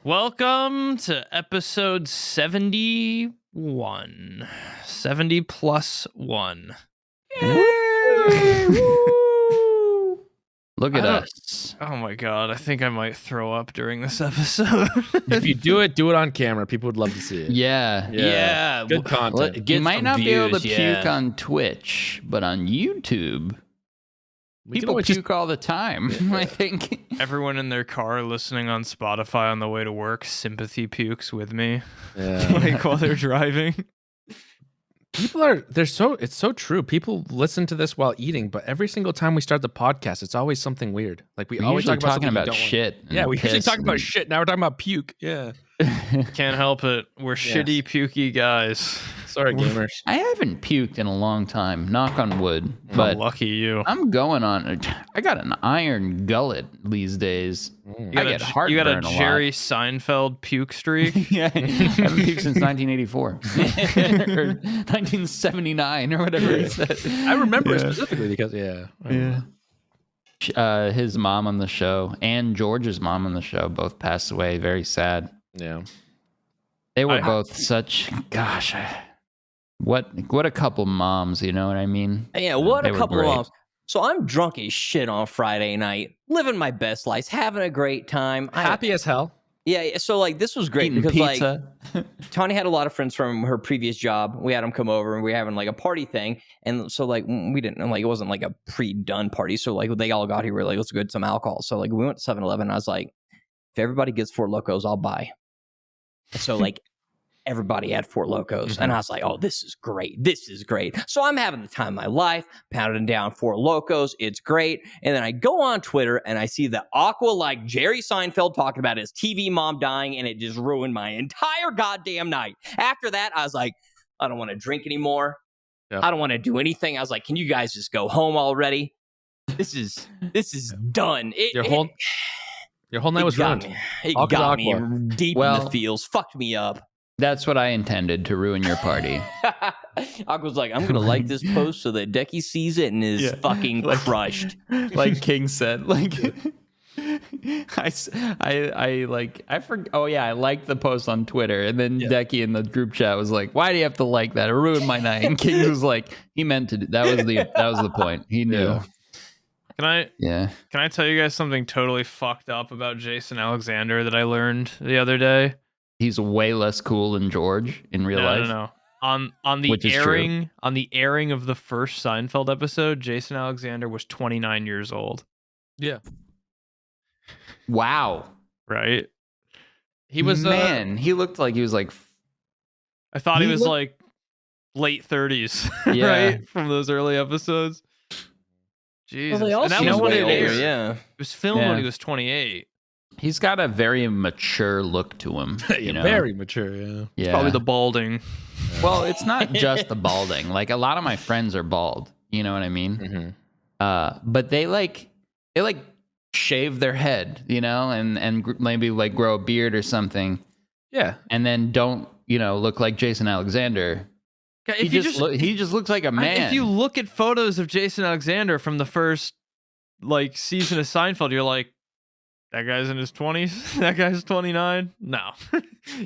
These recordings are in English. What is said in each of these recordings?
Welcome to episode 71. 70 plus 1. Look at us. Oh my god, I think I might throw up during this episode. If you do it on camera. People would love to see it. Yeah. Good content. You might not be able to puke on Twitch, but on YouTube, people puke all the time, I think. Everyone in their car listening on Spotify on the way to work sympathy pukes with me. Yeah. Like while they're driving. It's so true. People listen to this while eating, but every single time we start the podcast, it's always something weird. Like we always talk about talking about shit. Yeah, we usually talk about shit. Now we're talking about puke. Yeah. Can't help it. We're shitty, pukey guys. Sorry, gamers. I haven't puked in a long time, knock on wood. But lucky you. I'm going on. I got an iron gullet these days. You got a Jerry Seinfeld puke streak? Yeah, I haven't puked since 1984 or 1979 or whatever he said. I remember it specifically because his mom on the show and George's mom on the show both passed away. Very sad. Yeah, they were both such. Gosh, what a couple moms. You know what I mean? Yeah, what a couple of moms. So I'm drunk as shit on Friday night, living my best life, having a great time. Happy as hell. Yeah, so like this was great eating because pizza. like Tawny had a lot of friends from her previous job. We had them come over and we were having like a party thing, and so like we didn't like it wasn't like a pre-done party. So like they all got here, we were like, let's go get some alcohol. So like we went to 7-Eleven. And I was like, if everybody gets 4 Locos, I'll buy. So like everybody had 4 Locos, and I was like, oh, this is great. This is great. So I'm having the time of my life, pounding down 4 Locos. It's great. And then I go on Twitter and I see the Aqua like Jerry Seinfeld talking about his TV mom dying, and it just ruined my entire goddamn night. After that, I was like, I don't want to drink anymore. Yep. I don't want to do anything. I was like, can you guys just go home already? This is done. Your whole night was ruined. It got me deep in the feels. Fucked me up. That's what I intended, to ruin your party. Aqua's like, I'm gonna like this post so that Decky sees it and is fucking crushed. Like King said, like I forgot. Oh yeah, I liked the post on Twitter, and then Decky in the group chat was like, "Why do you have to like that? It ruined my night." And King was like, "He meant to. That was the point. He knew." Can I tell you guys something totally fucked up about Jason Alexander that I learned the other day? He's way less cool than George in real life. No. On the airing of the first Seinfeld episode, Jason Alexander was 29 years old. Yeah. Wow. Right? He was he looked like he was like I thought he was like late 30s, right? From those early episodes. Jesus. Well, and that was when it was filmed when he was 28. He's got a very mature look to him. You know? Very mature, yeah. It's probably the balding. Well, it's not just the balding. Like a lot of my friends are bald. You know what I mean? Mm-hmm. But they shave their head, you know, and maybe like grow a beard or something. Yeah. And then don't, look like Jason Alexander. He just looks like a man. If you look at photos of Jason Alexander from the first season of Seinfeld, you're like, that guy's in his 20s? That guy's 29? No.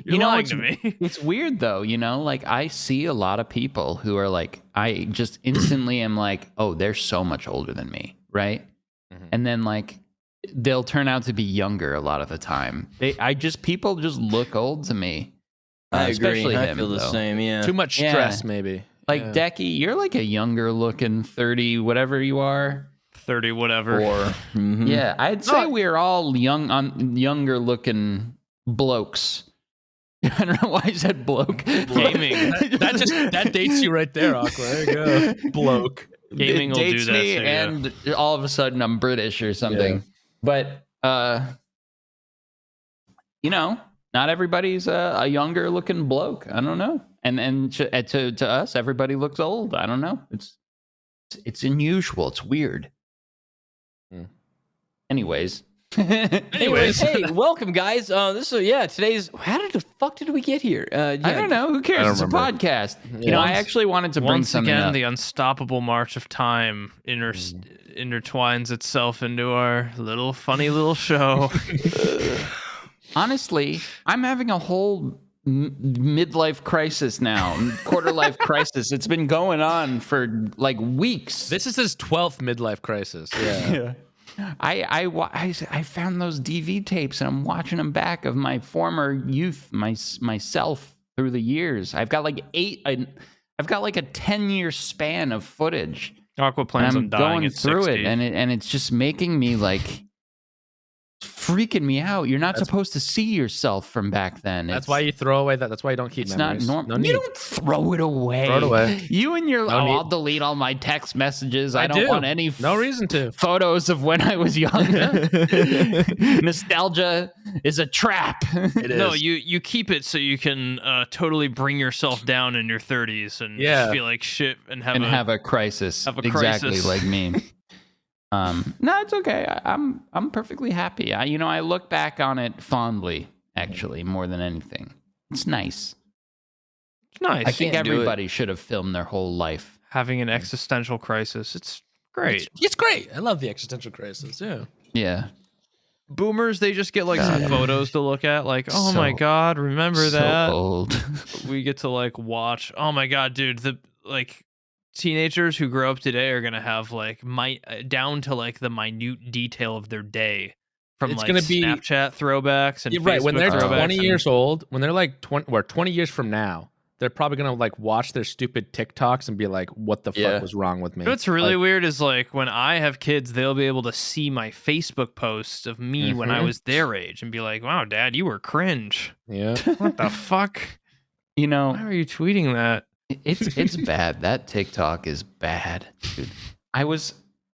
You're lying to me. It's weird though, like I see a lot of people who are like, I just instantly am like, oh, they're so much older than me, right? Mm-hmm. And then like they'll turn out to be younger a lot of the time. People just look old to me. I especially agree. him, I feel the same, yeah. Too much stress, maybe. Like Decky, you're like a younger looking 30, whatever you are. 30, whatever. Or yeah, I'd say we're all younger looking blokes. I don't know why I said bloke. Gaming. that dates you right there, Aqua. There you go. Bloke. Gaming will do that me, too, and all of a sudden I'm British or something. Yeah. But not everybody's a younger looking bloke. I don't know. And to us, everybody looks old. I don't know. It's unusual. It's weird. Anyways, hey, welcome guys. Today's. How the fuck did we get here? I don't know. Who cares? It's a podcast. Yeah. I actually wanted to bring something up. Once again, the unstoppable march of time intertwines itself into our funny little show. Honestly, I'm having a whole midlife crisis now, quarter life crisis. It's been going on for like weeks. This is his 12th midlife crisis. Yeah. I found those DV tapes and I'm watching them back of my former youth, myself through the years. I've got like a 10-year span of footage. Aqua plans on dying going at through 60. it, and it's just making me like freaking me out. You're not supposed to see yourself from back then. That's why you throw away that. That's why you don't keep It's memories. not normal. No You need. don't throw it away. Throw it away. You and your No need. I'll delete all my text messages. I don't do. want any No reason to. photos of when I was young. Nostalgia is a trap. It is. No, you keep it so you can totally bring yourself down in your 30s and Yeah. feel like shit and have a crisis. have a exactly crisis. like me. No, it's okay. I'm perfectly happy. I look back on it fondly, actually, more than anything. It's nice. It's nice. I think can't do it. everybody should have filmed their whole life. Having an existential crisis. It's great. It's great. I love the existential crisis. Yeah. Yeah. Boomers, they just get like some photos to look at. Like, oh my So- God, remember So that? old. We get to like watch. Oh my God, dude. The like teenagers who grow up today are gonna have like down to like the minute detail of their day from It's like gonna be- Snapchat throwbacks and You're right. When Facebook they're throwbacks 20 and- years old, when they're like 20 years from now, they're probably gonna like watch their stupid TikToks and be like, "What the Yeah. fuck was wrong with me?" You know what's really Like, weird is like when I have kids, they'll be able to see my Facebook posts of me when I Mhm. was their age and be like, "Wow, Dad, you were cringe. Yeah. What the fuck? You know, Why are you tweeting that?" it's bad. That TikTok is bad, dude. All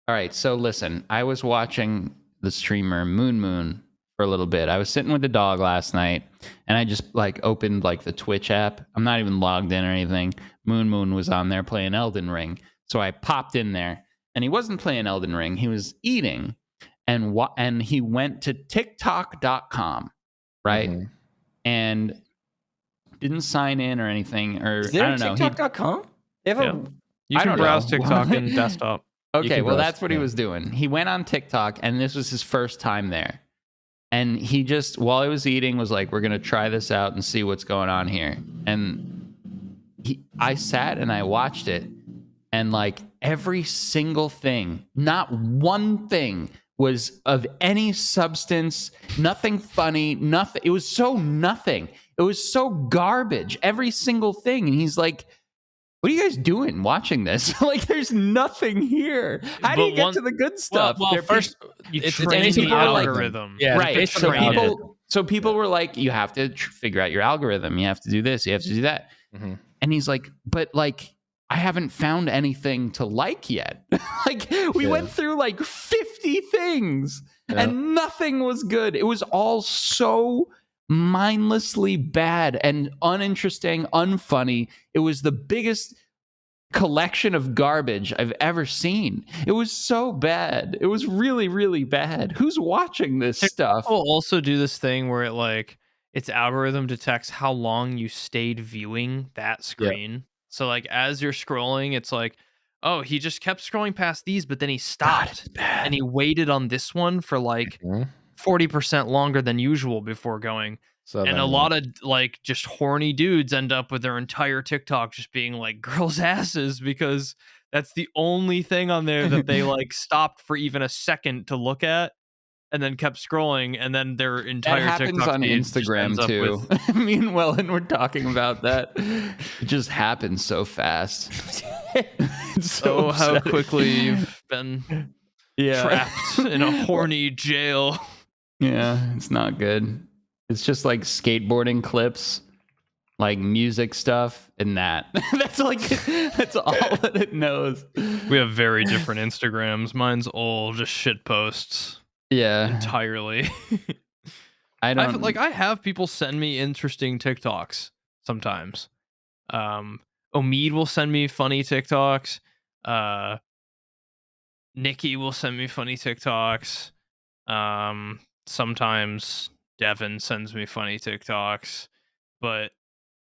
right. So listen, I was watching the streamer Moon for a little bit. I was sitting with the dog last night, and I just like opened like the Twitch app. I'm not even logged in or anything. Moon was on there playing Elden Ring, so I popped in there, and he wasn't playing Elden Ring. He was eating, and he went to TikTok.com, right, Mhm. and didn't sign in or anything, or Is there I don't know. He- TikTok.com? They have Yeah. a You I can don't browse know. TikTok and desktop. Okay, can well, browse, that's what he yeah. was doing. He went on TikTok, and this was his first time there. And he just, while I was eating, was like, we're going to try this out and see what's going on here. And I sat and I watched it, and like every single thing, not one thing was of any substance, nothing funny, nothing. It was so nothing. It was so garbage, every single thing. And he's like, what are you guys doing watching this? Like, there's nothing here. How do But you get one- to the good stuff? Well, They're first, You it's train anything the for like- algorithm. Yeah, right. based So on your algorithm. people were like, you have to figure out your algorithm. You have to do this. You have to do that. Mhm. And he's like, but like, I haven't found anything to like yet. Like, we Yeah. went through like 50 things Yeah. and nothing was good. It was all so mindlessly bad and uninteresting, unfunny. It was the biggest collection of garbage I've ever seen. It was so bad. It was really, really bad. Who's watching this stuff? Will also do this thing where it like its algorithm detects how long you stayed viewing that screen. So like as you're scrolling, it's like, oh, he just kept scrolling past these, but then he stopped and he waited on this one for like Mhm. 40% longer than usual before going. So And then, a lot of like just horny dudes end up with their entire TikTok just being like girls' asses because that's the only thing on there that they like stopped for even a second to look at and then kept scrling, and then their That entire happens TikTok on feed just ends Instagram up too. with- Me and Wellen were talking about that. It just happens so fast. It's so Oh, how upsetting. quickly you've been trapped in a horny jail. Yeah, it's not good. It's just like skateboarding clips, like music stuff, and that. That's all that it knows. We have very different Instagrams. Mine's all just shit posts Yeah, entirely. I don't I have people send me interesting TikToks sometimes. Omid will send me funny TikToks. Nikki will send me funny TikToks. Sometimes Devin sends me funny TikToks, but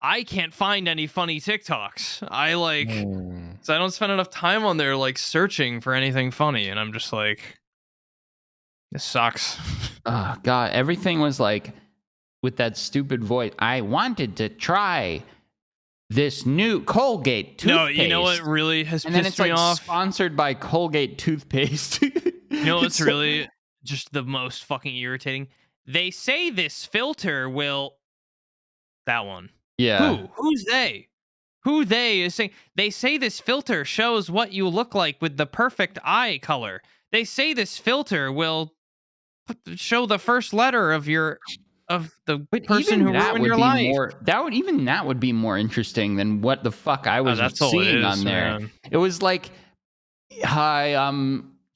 I can't find any funny TikToks. I like, so I don't spend enough time on there like searching for anything funny, and I'm just like, this sucks. Oh God, everything was like with that stupid voice. I wanted to try this new Colgate toothpaste. No, you know what really has and then pissed it's me like off? sponsored by Colgate toothpaste. You know what's really just the most fucking irritating? They say this filter will. That one. Yeah. Who? Who's they? Who they is saying? They say this filter shows what you look like with the perfect eye color. They say this filter will show the first letter of the person who ruined your life. That would be more interesting than what the fuck I was seeing on there. Man. It was like, hi,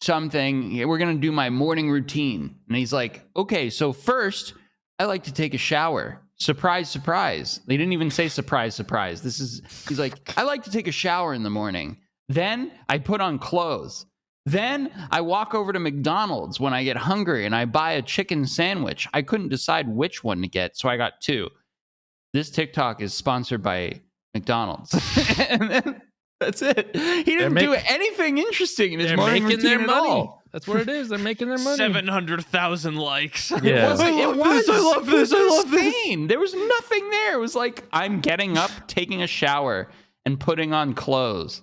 something. We're gonna do my morning routine, and he's like, okay, so first, I like to take a shower. Surprise, surprise. They didn't even say surprise, surprise. He's like, I like to take a shower in the morning. Then I put on clothes. Then I walk over to McDonald's when I get hungry and I buy a chicken sandwich. I couldn't decide which one to get, so I got two. This TikTok is sponsored by McDonald's. And then that's it. He didn't do anything interesting in his morning routine their at money. all. That's what it is. They're making their money. 700,000 likes. Yeah. It was. I love this. I love this. Insane. There was nothing there. It was like, I'm getting up, taking a shower, and putting on clothes.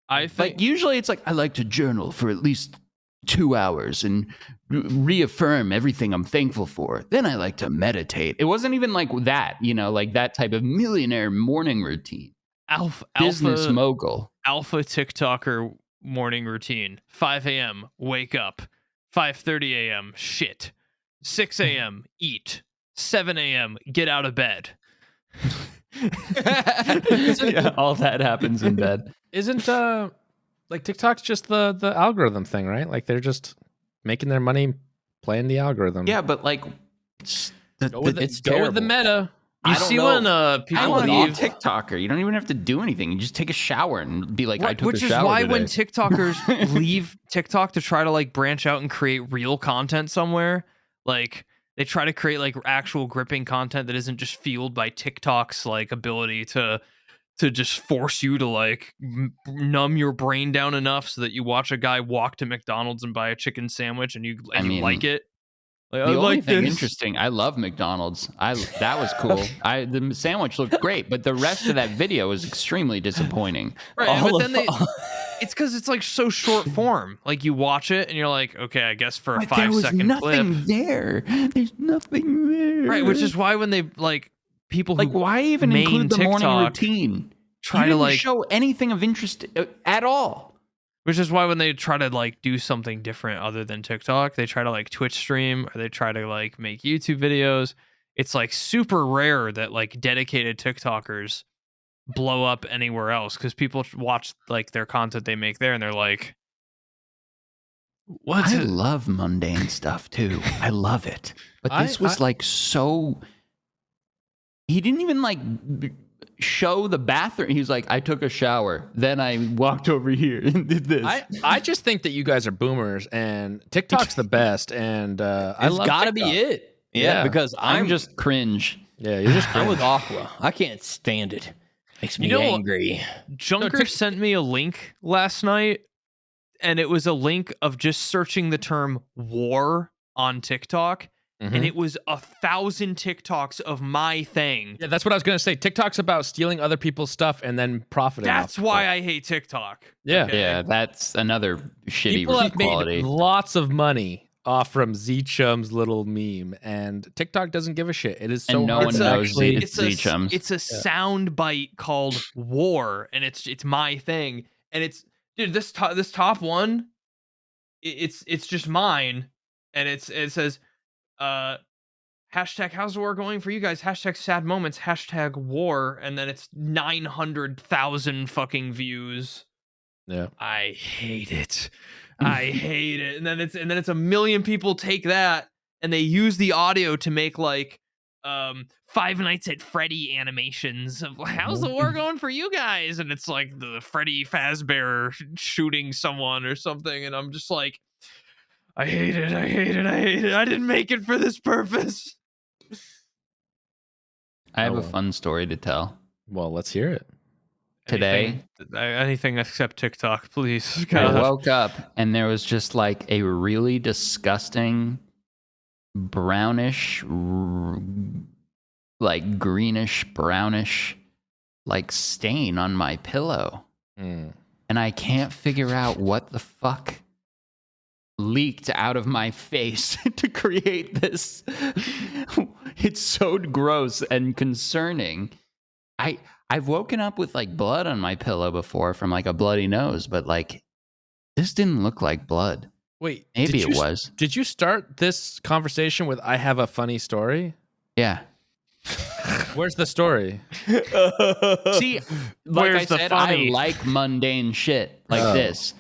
I think Usually it's like, I like to journal for at least 2 hours and reaffirm everything I'm thankful for. Then I like to meditate. It wasn't even like that, like that type of millionaire morning routine. Business mogul. Alpha TikToker morning routine. 5 a.m. wake up. 5:30 a.m. shit. 6 a.m. eat. 7 a.m. get out of bed. Yeah, all that happens in bed. Isn't like TikTok's just the algorithm thing, right? Like they're just making their money playing the algorithm. Yeah, but like Go with the meta. You see when people I'm a leave TikToker. You don't even have to do anything. You just take a shower and be like, I took a shower. Which is why today. when TikTokers leave TikTok to try to like branch out and create real content somewhere, like they try to create like actual gripping content that isn't just fueled by TikTok's like ability to just force you to like numb your brain down enough so that you watch a guy walk to McDonald's and buy a chicken sandwich and you like it. Like, the only thing interesting, I love McDonald's. That was cool. The sandwich looked great, but the rest of that video was extremely disappointing. Right, but then it's because it's like so short form. Like you watch it and you're like, okay, I guess for a 5-second clip. There's nothing there. Right, which is why when they like people who why even include the TikTok morning routine? Try to like show anything of interest at all. Which is why when they try to like do something different other than TikTok, they try to like Twitch stream or they try to like make YouTube videos. It's like super rare that like dedicated TikTokers blow up anywhere else because people watch like their content they make there and they're like, I love mundane stuff too. I love it. But this was like so. He didn't even like show the bathroom. He was like, I took a shower, then I walked over here and did this. I just think that you guys are boomers and TikTok's the best, and I love gotta TikTok. be it. Yeah, because I'm just cringe. Yeah, you're just I'm with Aqua. I can't stand it. Makes me angry. Junker sent me a link last night, and it was a link of just searching the term war on TikTok. And it was 1,000 TikToks of my thing. Yeah, that's what I was gonna say. TikTok's about stealing other people's stuff and then profiting. That's why I hate TikTok. Yeah, okay? Yeah, that's another shitty people have quality. made lots of money off from Z Chum's little meme, and TikTok doesn't give a shit. It is so and no hard one to knows actually. it's Z Chums. It's a sound bite called war, and it's my thing. And it's dude, this top one, it's just mine, and it says. Hashtag how's the war going for you guys? Hashtag sad moments. Hashtag war, and then it's 900,000 fucking views. Yeah, I hate it. I hate it. And then it's a million people take that and they use the audio to make like Five Nights at Freddy animations of how's the war going for you guys? And it's like the Freddy Fazbear shooting someone or something, and I'm just like. I hate it. I hate it. I hate it. I didn't make it for this purpose. I have a fun story to tell. Well, let's hear it. Today, anything except TikTok, please. I woke up and there was just like a really disgusting brownish like greenish, brownish, like stain on my pillow. Mm. And I can't figure out what the fuck leaked out of my face to create this. It's so gross and concerning. I've woken up with like blood on my pillow before from like a bloody nose, but like this didn't look like blood. Wait, Maybe it was. Did you start this conversation with "I have a funny story"? Yeah. Where's the story? See, like Where's I the said, funny? I like mundane shit like this.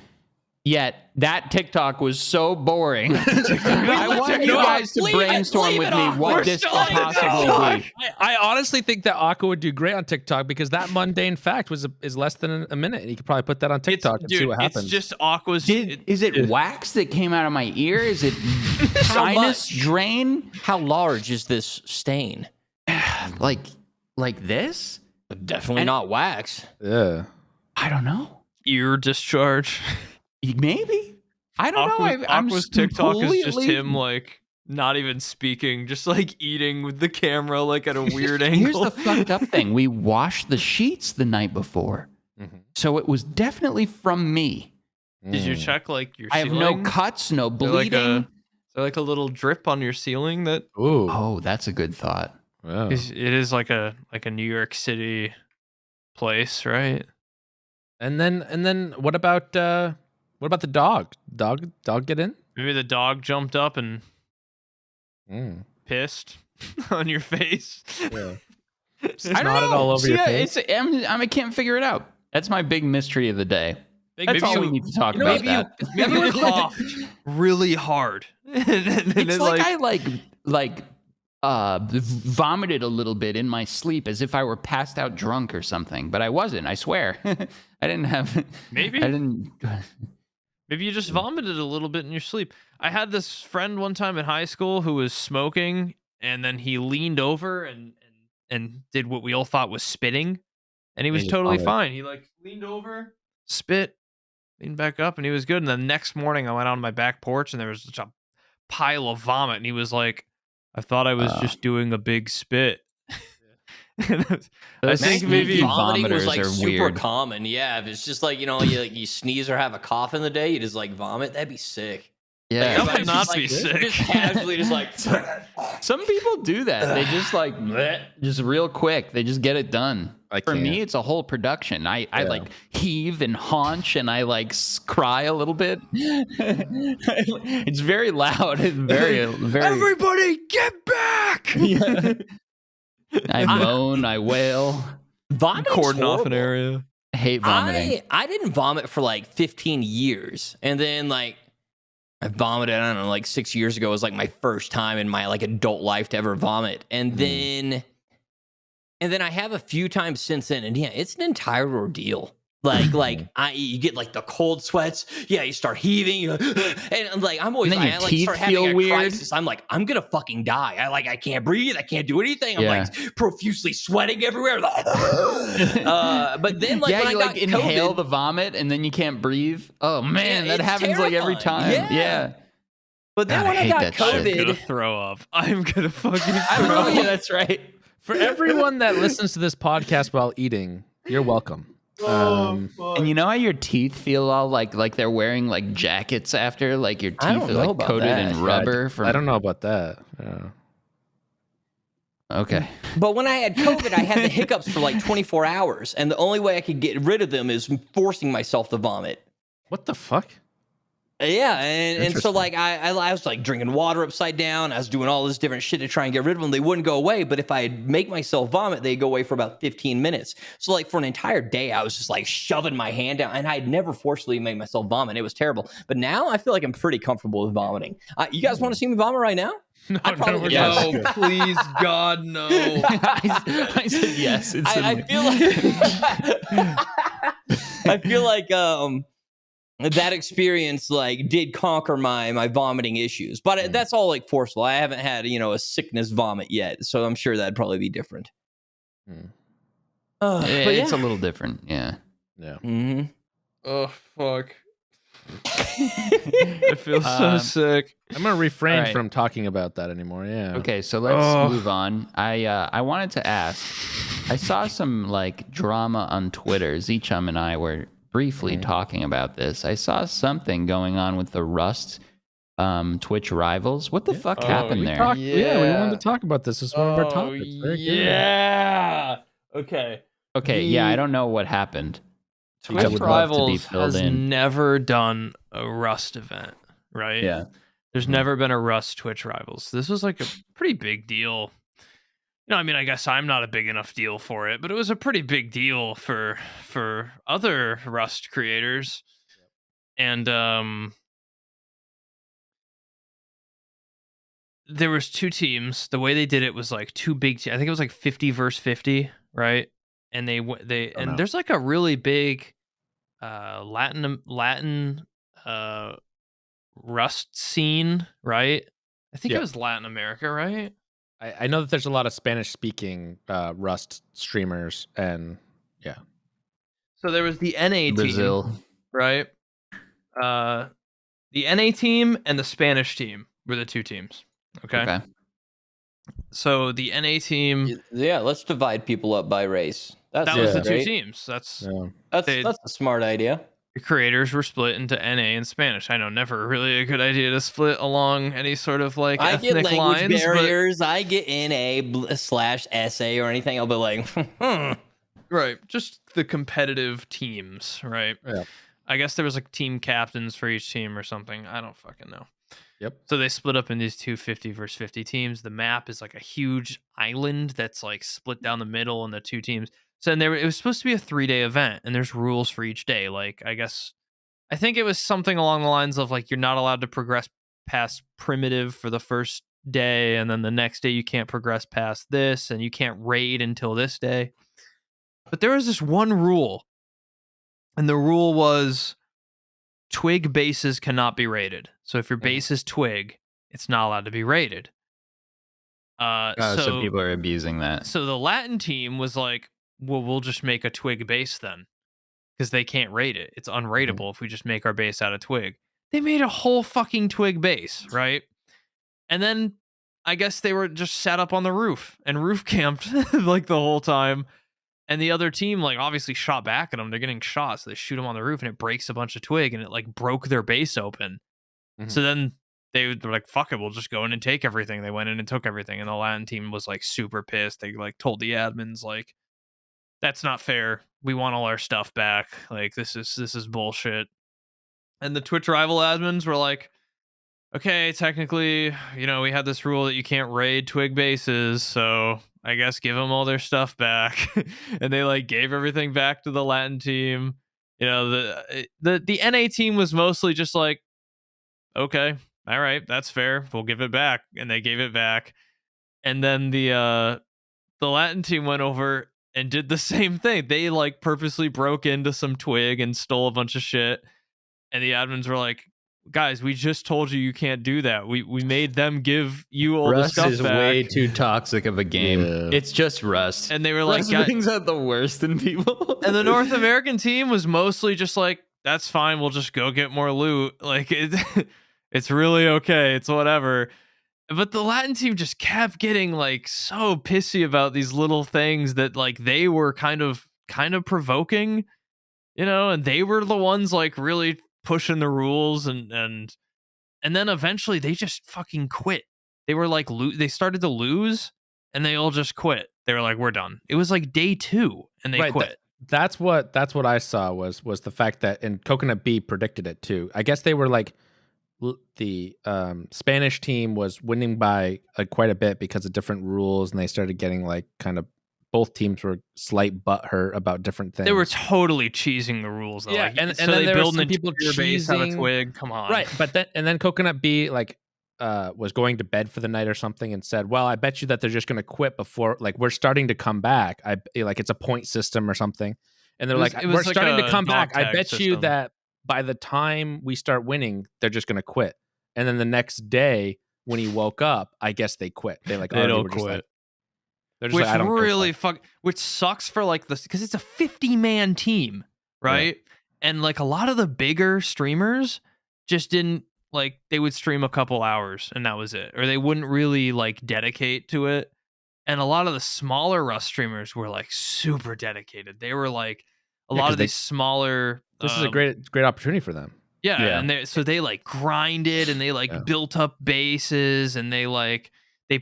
Yet that TikTok was so boring. I want you guys to brainstorm with me what this could possibly be. I honestly think that Aqua would do great on TikTok because that mundane fact is less than a minute. And you could probably put that on TikTok and see what happens. It's just Aqua's. Is it wax that came out of my ear? Is it sinus drain? How large is this stain? Like this? Definitely not wax. Yeah. I don't know. ear discharge. Maybe. I don't know. Aqua's TikTok is just him like not even speaking, just like eating with the camera like at a weird angle. Here's the fucked up thing. We washed the sheets the night before. Mm-hmm. So it was definitely from me. Did you check like your I have ceiling? no cuts, no Is there bleeding. Is there like a little drip on your ceiling that Ooh. Oh, that's a good thought. Wow. it is like a New York City place, right? And then what about the dog? Dog get in? Maybe the dog jumped up and Mm. pissed on your face. Yeah. I don't Snotted know. all over your face? I can't figure it out. That's my big mystery of the day. That's all we need to talk about. Maybe you coughed really hard. It's like I vomited a little bit in my sleep as if I were passed out drunk or something, but I wasn't. I swear, I didn't have. Maybe I didn't. Maybe you just vomited a little bit in your sleep. I had this friend one time in high school who was smoking, and then he leaned over and did what we all thought was spitting, and he was totally fine. He like leaned over, spit, leaned back up, and he was good. And the next morning, I went on my back porch, and there was such a pile of vomit, and he was like, "I thought I was just doing a big spit." I think maybe vomiting was like are super weird. common. Yeah, if it's just like you sneeze or have a cough in the day, you just like vomit. That'd be sick. Yeah, That would Everybody's not just, be like, sick. Just casually, just like. some people do that. They just like just real quick. They just get it done. For me, it's a whole production. I like heave and haunch, and I like cry a little bit. It's very loud. It's very. Everybody get back! Yeah. I moan. I wail. Vomiting's Cordon off an horrible. area. I hate vomiting. I didn't vomit for like 15 years, and then like I vomited. I don't know, like 6 years ago was like my first time in my like adult life to ever vomit, and then I have a few times since then, and yeah, it's an entire ordeal. You get like the cold sweats. Yeah, you start heaving, and like I'm always And then your I like teeth start having feel a weird. crisis. I'm like I'm gonna fucking die. I can't breathe. I can't do anything. I'm Yeah. like profusely sweating everywhere. But then like when I you got like inhale COVID, the vomit and then you can't breathe. Oh man, Yeah, that it's happens like every time. terrifying. Yeah. But then God, I when I hate got that shit. I'm gonna COVID, throw up. I'm gonna fucking I throw know. up. Yeah, that's right. For everyone that listens to this podcast while eating, you're welcome. And you know how your teeth feel all like they're wearing like jackets after, like your I teeth don't are know like about coated that. in rubber. I don't know about that. Okay. but when I had COVID, I had the hiccups for like 24 hours, and the only way I could get rid of them is forcing myself to vomit. What the fuck? Yeah, and so Interesting. like I was like drinking water upside down. I was doing all this different shit to try and get rid of them. They wouldn't go away, but if I make myself vomit, they'd go away for about 15 minutes. So like for an entire day, I was just like shoving my hand down, and I'd never forcefully made myself vomit. It was terrible. But now I feel like I'm pretty comfortable with vomiting. You guys want to see me vomit right now? No, I probably we're No, good. please, God, no. I said yes. It's I feel like that experience like did conquer my vomiting issues, but that's all like forceful. I haven't had a sickness vomit yet, so I'm sure that'd probably be different. But it's a little different. Yeah. Yeah. Mhm. Oh fuck. I feel so sick. I'm gonna refrain All right. from talking about that anymore. Yeah. Okay, so let's move on. I wanted to ask. I saw some like drama on Twitter. Zichum and I were briefly talking about this. I saw something going on with the Rust Twitch rivals. What the fuck happened there? Yeah, we wanted to talk about this. This is one of our topics. Very good. Yeah. Okay. Okay, yeah, I don't know what happened. I Twitch would love to be Rivals filled has in. never done a Rust event, right? Yeah. There's never been a Rust Twitch Rivals. This was like a pretty big deal. You know, I mean, I guess I'm not a big enough deal for it, but it was a pretty big deal for other Rust creators. And there was two teams. The way they did it was like two big I think it was like 50 versus 50, right? And there's like a really big Latin Rust scene, right? I think it was Latin America, right? I know that there's a lot of Spanish-speaking Rust streamers, and yeah. So there was the NA Brazil. team, right? The NA team and the Spanish team were the two teams. Okay. So the NA team. Yeah, let's divide people up by race. That was the two teams. That's a smart idea. The creators were split into NA and Spanish. I know, never really a good idea to split along any sort of like I ethnic get language lines. barriers. I get NA/SA or anything. I'll be like, right, just the competitive teams, right? Yeah. I guess there was like team captains for each team or something. I don't fucking know. Yep. So they split up in these two 50 versus 50 teams. The map is like a huge island that's like split down the middle, and the two teams. So it was supposed to be a 3-day event, and there's rules for each day. Like, I think it was something along the lines of like, you're not allowed to progress past primitive for the first day, and then the next day you can't progress past this, and you can't raid until this day. But there was this one rule, and the rule was twig bases cannot be raided. So if your base is twig, it's not allowed to be raided. So people are abusing that. So the Latin team was like, well, we'll just make a twig base then, because they can't raid it. It's unraidable if we just make our base out of twig. They made a whole fucking twig base, right? And then I guess they were just sat up on the roof and roof camped like the whole time. And the other team, like, obviously shot back at them. They're getting shot, so they shoot them on the roof, and it breaks a bunch of twig, and it like broke their base open. So then they were like, fuck it, we'll just go in and take everything. They went in and took everything, and the Latin team was like super pissed. They like told the admins like, that's not fair. We want all our stuff back. Like, this is bullshit. And the Twitch rival admins were like, okay, technically, you know, we had this rule that you can't raid twig bases, so I guess give them all their stuff back. And they like gave everything back to the Latin team. You know, the NA team was mostly just like, okay, all right, that's fair. We'll give it back. And they gave it back. And then the Latin team went over and did the same thing. They like purposely broke into some twig and stole a bunch of shit. And the admins were like, guys, we just told you can't do that. We made them give you all Rust the stuff is back. way too toxic of a game. Yeah. It's just Rust. And they were like, Rust brings out the worst in people. and the North American team was mostly just like, that's fine. We'll just go get more loot. Like, it's really okay. It's whatever. But the Latin team just kept getting like so pissy about these little things that like they were kind of provoking, you know, and they were the ones like really pushing the rules, and then eventually they just fucking quit. They were like they started to lose, and they all just quit. They were like, we're done. It was like day 2, and they quit. That's what I saw was the fact that, and Coconut Bee predicted it too. I guess they were like, the Spanish team was winning by quite a bit because of different rules, and they started getting like kind of, both teams were slight butthurt about different things. They were totally cheesing the rules, though. Yeah, like, and so then they there build were an some people interior base out of cheesing. twig. Come on, right? But then Coconut Bee like was going to bed for the night or something, and said, "Well, I bet you that they're just going to quit before, like, we're starting to come back. Like it's a point system or something." And they're like, "We're starting to come back. I bet you that by the time we start winning, they're just going to quit." And then the next day when he woke up, I guess they quit. They like they don't were just quit. like, they're just Which like, really which sucks for like this, because it's a 50-man team, right? And like a lot of the bigger streamers just didn't like, they would stream a couple hours and that was it, or they wouldn't really like dedicate to it. And a lot of the smaller Rust streamers were like super dedicated. They were like a lot of these smaller. This is a great opportunity for them. Yeah, and they like grinded and they like built up bases and they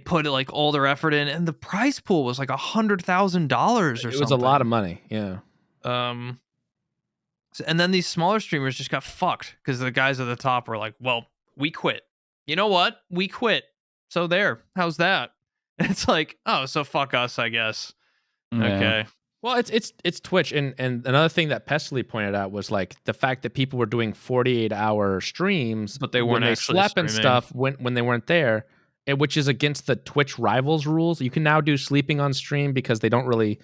put like all their effort in, and the prize pool was like $100,000 or something. It was a lot of money. Yeah. And then these smaller streamers just got fucked because the guys at the top were like, "Well, we quit. You know what? We quit. So there. How's that?" And it's like, "Oh, so fuck us, I guess." Yeah. Okay. Well, it's Twitch, and another thing that Pestily pointed out was like the fact that people were doing 48-hour streams, but they weren't actually slept streaming. And stuff when they weren't there, which is against the Twitch Rivals rules. You can now do sleeping on stream because they don't really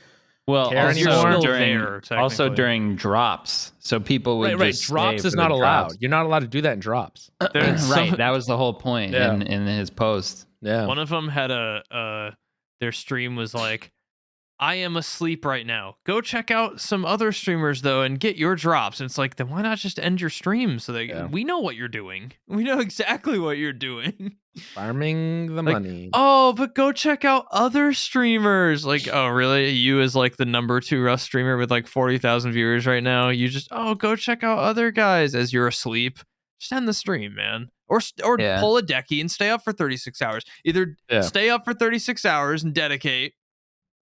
care anymore. Also during drops, so people would just drops is not allowed. You're not allowed to do that in drops. Right, that was the whole point in his post. Yeah, one of them had their stream was like, "I am asleep right now. Go check out some other streamers though and get your drops." And it's like, then why not just end your stream so that we know what you're doing? We know exactly what you're doing. Farming the money. Oh, but go check out other streamers. Like, oh, really? You as like the number 2 Rust streamer with like 40,000 viewers right now. You just go check out other guys as you're asleep. Just end the stream, man. Or pull a decky and stay up for 36 hours. Either stay up for 36 hours and dedicate,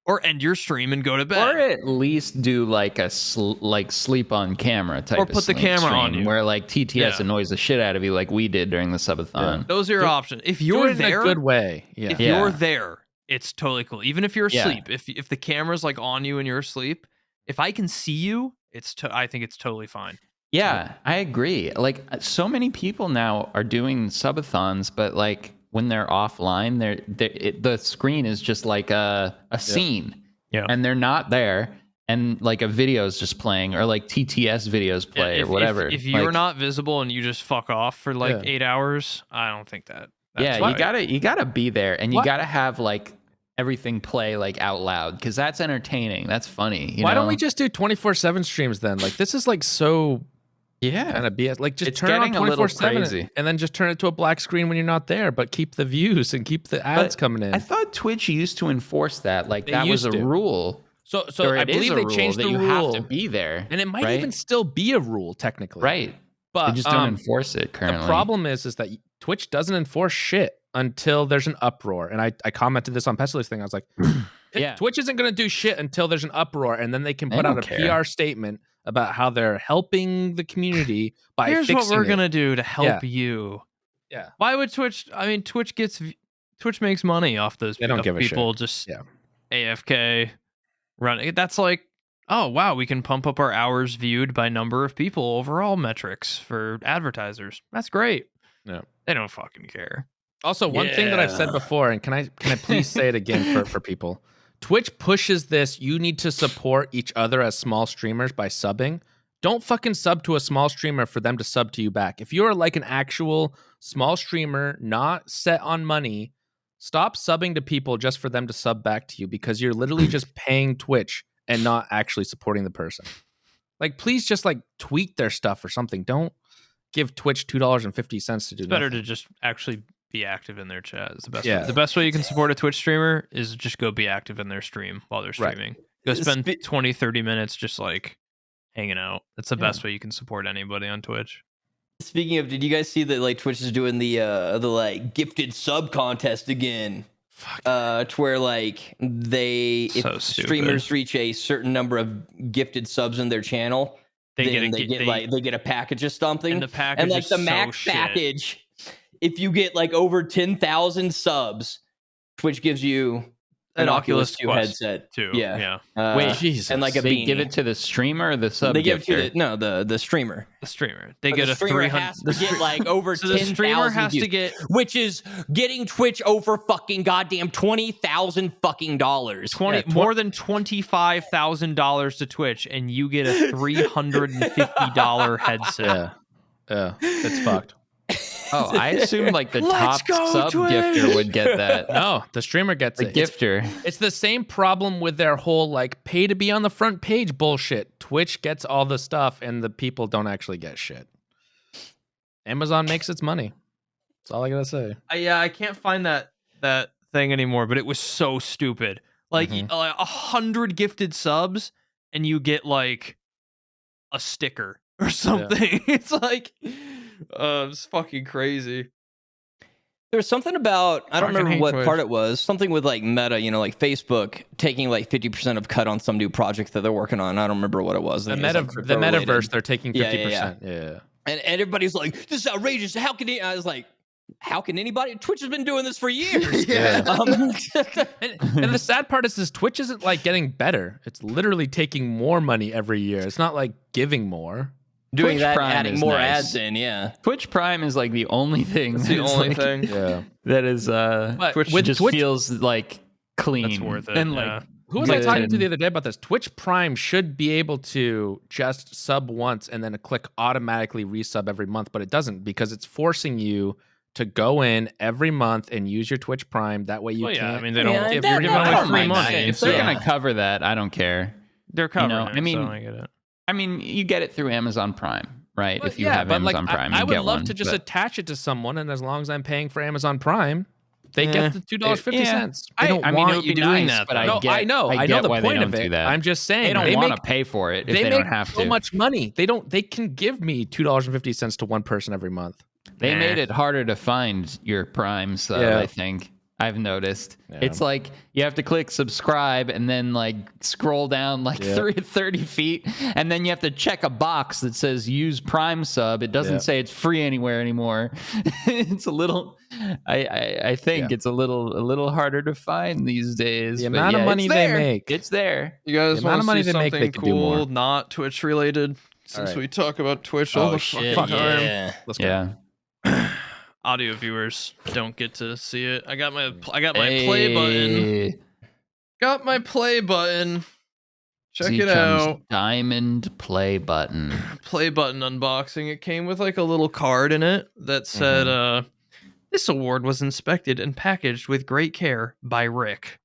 or end your stream and go to bed. Or at least do like a sleep on camera type or of put the camera stream on you. Where like TTS annoys the shit out of you like we did during the subathon. Yeah. Those are your options. If you're there, in a good way. If you're there, it's totally cool. Even if you're asleep, if the camera's like on you and you're asleep, if I can see you, I think it's totally fine. Yeah, I agree. Like so many people now are doing subathons, but like when they're offline, the screen is just like a scene, and they're not there, and like a video is just playing, or like TTS videos play, or whatever. If you're not visible and you just fuck off for like 8 hours, I don't think that. You gotta be there, and you gotta have like everything play like out loud because that's entertaining. That's funny. Why don't we just do 24/7 streams then? Like this is like so. Yeah, kind of BS. Like just it's turn it on 24/7 and then just turn it to a black screen when you're not there, but keep the views and keep the ads coming in. I thought Twitch used to enforce that. Like that was a rule. So I believe they changed the rule. You have to be there, and it might even still be a rule technically. Right, but they just don't enforce it currently. The problem is that Twitch doesn't enforce shit until there's an uproar. And I commented this on Pestily's thing. I was like, Twitch isn't going to do shit until there's an uproar, and then they can put out a PR statement about how they're helping the community by Here's fixing what we're it. gonna do to help you. Yeah. Why would Twitch? I mean, Twitch makes money off those they don't give people a shit. just AFK running. That's like, oh wow, we can pump up our hours viewed by number of people overall metrics for advertisers. That's great. Yeah. They don't fucking care. Also, one thing that I've said before, and can I please say it again for people? Twitch pushes this. You need to support each other as small streamers by subbing. Don't fucking sub to a small streamer for them to sub to you back. If you're like an actual small streamer, not set on money, stop subbing to people just for them to sub back to you, because you're literally just paying Twitch and not actually supporting the person. Like, please just like tweet their stuff or something. Don't give Twitch $2.50 to do It's better nothing. to just actually be active in their chat. Is the best way. The best way you can support a Twitch streamer is just go be active in their stream while they're streaming. Go spend 20-30 minutes just like hanging out. That's the best way you can support anybody on Twitch. Speaking of, did you guys see that like Twitch is doing the like gifted sub contest again? To where like if streamers reach a certain number of gifted subs in their channel, they get a package of something. And the package, and like the max package, if you get like over 10,000 subs, Twitch gives you an Oculus 2 headset too. Yeah. Wait, Jesus. And like a they beanie. give it to the streamer or the sub? They give it to the streamer. The streamer. They But get the a streamer 300. has to get like over So 10,000 the streamer has views, to get, which is getting Twitch over fucking goddamn $20,000 fucking dollars. more than $25,000 to Twitch, and you get a $350 headset. Yeah, it's fucked. Oh, I assumed like the Let's top go, sub Twitch! gifter would get that. No, the streamer gets The it. gifter. It's the same problem with their whole like pay to be on the front page bullshit. Twitch gets all the stuff and the people don't actually get shit. Amazon makes its money. That's all I gotta say. I can't find that thing anymore, but it was so stupid. Like Mhm. 100 gifted subs, and you get like a sticker or something. It's like, it's fucking crazy. There's something about, I don't Fucking remember hate what Twitch. part it was, something with like Meta, like Facebook taking like 50% of cut on some new project that they're working on. I don't remember what it was. I The, think it was, like, the crypto-related. metaverse, they're taking 50%. Yeah, Yeah. And everybody's like, this is outrageous. How can I was like, how can anybody? Twitch has been doing this for years. Yeah. And the sad part is Twitch isn't like getting better. It's literally taking more money every year. It's not like giving more. doing Twitch that, Prime adding is more nice. ads in, yeah. Twitch Prime is like the only thing. It's the that is, only like, thing. Yeah. that is But Twitch with just Twitch, feels like clean. That's worth it. And yeah. like who was I good talking to and- the other day about this? Twitch Prime should be able to just sub once and then click automatically resub every month, but it doesn't because it's forcing you to go in every month and use your Twitch Prime. That way you Well, yeah, can't. I mean, they don't. Yeah, If that- you're giving that- away I don't free mind money, that. if they're so gonna cover that, I don't care. they're covering know, it. I mean, so I get it. I mean, you get it through Amazon Prime, right? But if you have but Amazon like, Prime, I you would get love one, to just but- attach it to someone, and as long as I'm paying for Amazon Prime, they Eh, get the $2.50. I don't I want it would you be doing nice, that, but though. I no, get. I know get the why point they of don't it. do that. I'm just saying they don't they want make to pay for it if they they make don't have so to. much money. They can give me $2.50 to one person every month. They Nah. made it harder to find your Prime sub, Yeah. I think. I've noticed. Yeah. It's like you have to click subscribe and then like scroll down like Yeah. 30 feet, and then you have to check a box that says use Prime sub. It doesn't Yeah. say it's free anywhere anymore. It's a little I think Yeah. it's a little harder to find these days. The but amount of yeah, money it's they there. make. It's there. You guys The amount want of to money see they make, something they could do cool, more. not Twitch related? Since right. we talk about Twitch all Oh the shit! fucking time. Yeah. Let's go. Yeah. Audio viewers don't get to see it. I got my play button. Hey. Got my play button. Check it Z-Chum's out. Diamond play button. Play button unboxing. It came with like a little card in it that said, "This award was inspected and packaged with great care by Rick."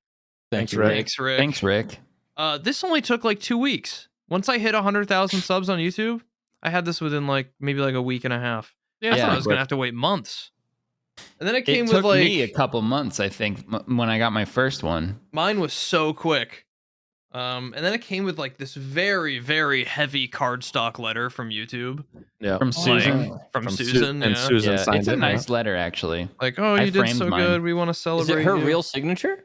Thanks, you, Rick. Thanks, Rick. Thanks, Rick. This only took like 2 weeks. Once I hit 100,000 subs on YouTube, I had this within like maybe like a week and a half. I thought Yeah. I was gonna have to wait months. And then it came It with took like me a couple months, I think, when I got my first one. mine was so quick. And then it came with like this very, very heavy cardstock letter from YouTube. Yeah. From Susan. Like, from Su- Susan. and yeah. Susan Yeah, signed it's a it, nice letter, actually. Like, oh, I you did framed so mine. good. We want to Is celebrate it her you. real signature?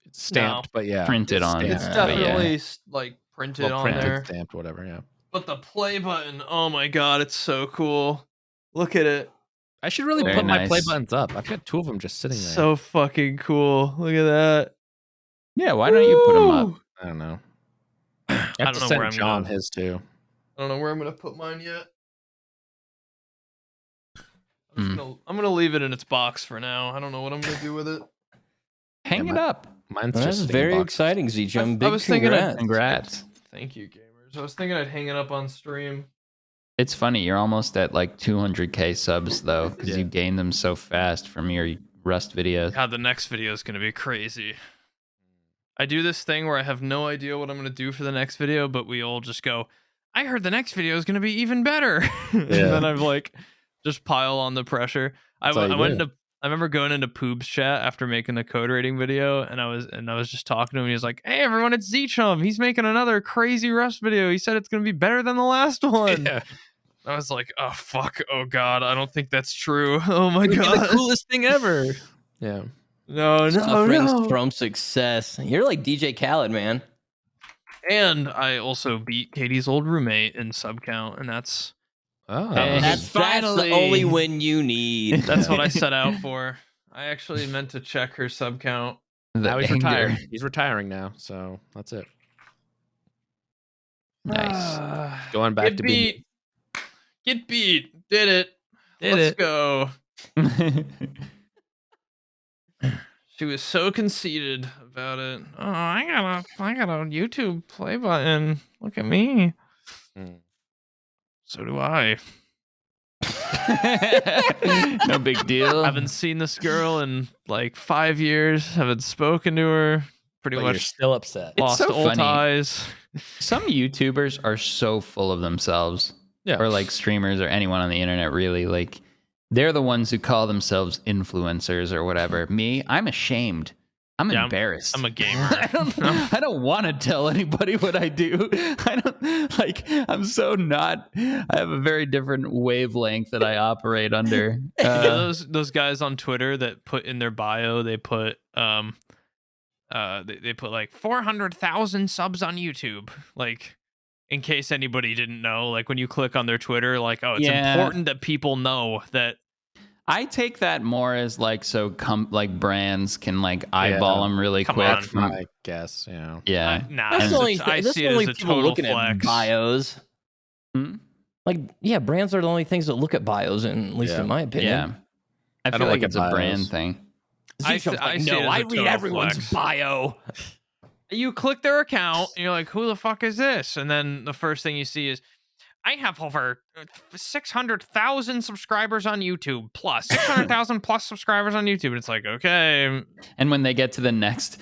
It's stamped, but yeah. Printed on. stamped. It's but yeah. definitely like printed Well, on printed, there. stamped, whatever. Yeah. But the play button, oh my god, it's so cool. Look at it. I should really Very put my play nice. buttons up. I've got 2 of them just sitting there. So fucking cool. Look at that. Yeah, why don't you put them up? Woo! I don't know. I I have don't to know send where I'm John gonna- his too. I don't know where I'm gonna put mine yet. Hmm. I'm gonna leave it in its box for now. I don't know what I'm gonna do with it. Hang Yeah, it up. Mine's That's just very box. exciting, Z-Chum. Big I was thinking congrats. Congrats. Thank you, gamers. I was thinking I'd hang it up on stream. It's funny. You're almost at like 200K subs, though, because Yeah. you gained them so fast from your Rust videos. God, the next video is gonna be crazy. I do this thing where I have no idea what I'm gonna do for the next video, but we all just go, I heard the next video is gonna be even better. And then I've like just pile on the pressure. I That's all you went do. into I remember going into Poob's chat after making the code rating video, and I was just talking to him, and he was like, "Hey everyone, it's Z-Chum. He's making another crazy Rust video. He said it's gonna be better than the last one." Yeah. I was like, "Oh fuck, oh god, I don't think that's true. Oh my It'd be god, the coolest thing ever. Yeah. no, Suffering's from success. You're like DJ Khaled, man. And I also beat Katie's old roommate in sub count, and that's Oh. Hey. That's Finally. the only win you need. that's what I set out for. I actually meant to check her sub count. The Now he's anger. retired. He's retiring now, so that's it. Nice. Going back Get to being beat. Get beat. Did it. Did Let's it. go. She was so conceited about it. Oh, I got a YouTube play button. Look at me. Mm. So do I. No big deal. Haven't seen this girl in like 5 years. Haven't spoken to her. Pretty But much you're still upset. It's lost so all funny. ties. Some YouTubers are so full of themselves. Yeah. Or like streamers or anyone on the internet, really. Like, they're the ones who call themselves influencers or whatever. Me, I'm ashamed. I'm embarrassed. I'm a gamer. I don't want to tell anybody what I do. I don't like. I'm so not. I have a very different wavelength that I operate under. You know those guys on Twitter that put in their bio, they put they put like 400,000 subs on YouTube, like, in case anybody didn't know, like when you click on their Twitter, like, oh, it's important that people know that. I take that more as like, so like brands can like eyeball them really quick. I guess, yeah. Yeah. Nah, That's only I see it only as a people total looking flex. at bios. Hmm? Like, yeah, brands are the only things that look at bios, and at least in my opinion. Yeah. I feel don't like look it's at a bios. brand thing. I See, see no, it as I a read total everyone's flex. bio. You click their account, and you're like, who the fuck is this? And then the first thing you see is, I have over 600,000 subscribers on YouTube, plus 600,000 plus subscribers on YouTube. And it's like, okay. And when they get to the next,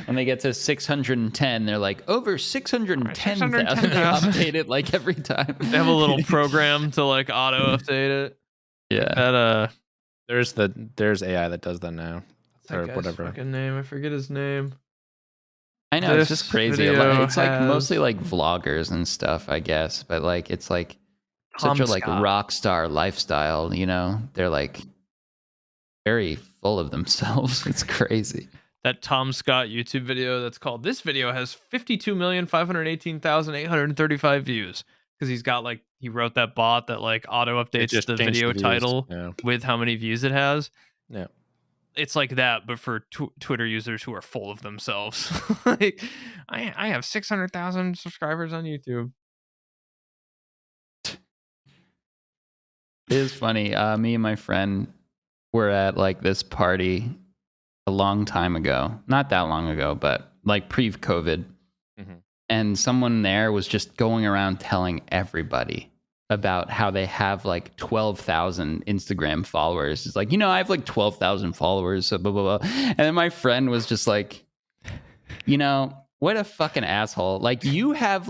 when they get to 610, they're like, over 610,000. They 610,000. update it like every time. They have a little program to like auto update it. Yeah. That There's AI that does that now. that Or guy's whatever. fucking name. I forget his name. I know, it's This just crazy. video It's like has- mostly like vloggers and stuff, I guess. But like, it's like Tom such a like Scott. rock star lifestyle, you know? They're like very full of themselves. It's crazy. That Tom Scott YouTube video that's called, this video has 52,518,835 views. Because he's got like, he wrote that bot that like auto It updates just the changed video views. title Yeah. with how many views it has. Yeah. It's like that, but for Twitter users who are full of themselves. Like, I have 600,000 subscribers on YouTube. It is funny. Me and my friend were at like this party a long time ago. Not that long ago, but like pre-COVID. Mhm. And someone there was just going around telling everybody about how they have like 12,000 Instagram followers. It's like, I have like 12,000 followers, so blah, blah, blah. And then my friend was just like, what a fucking asshole. Like, you have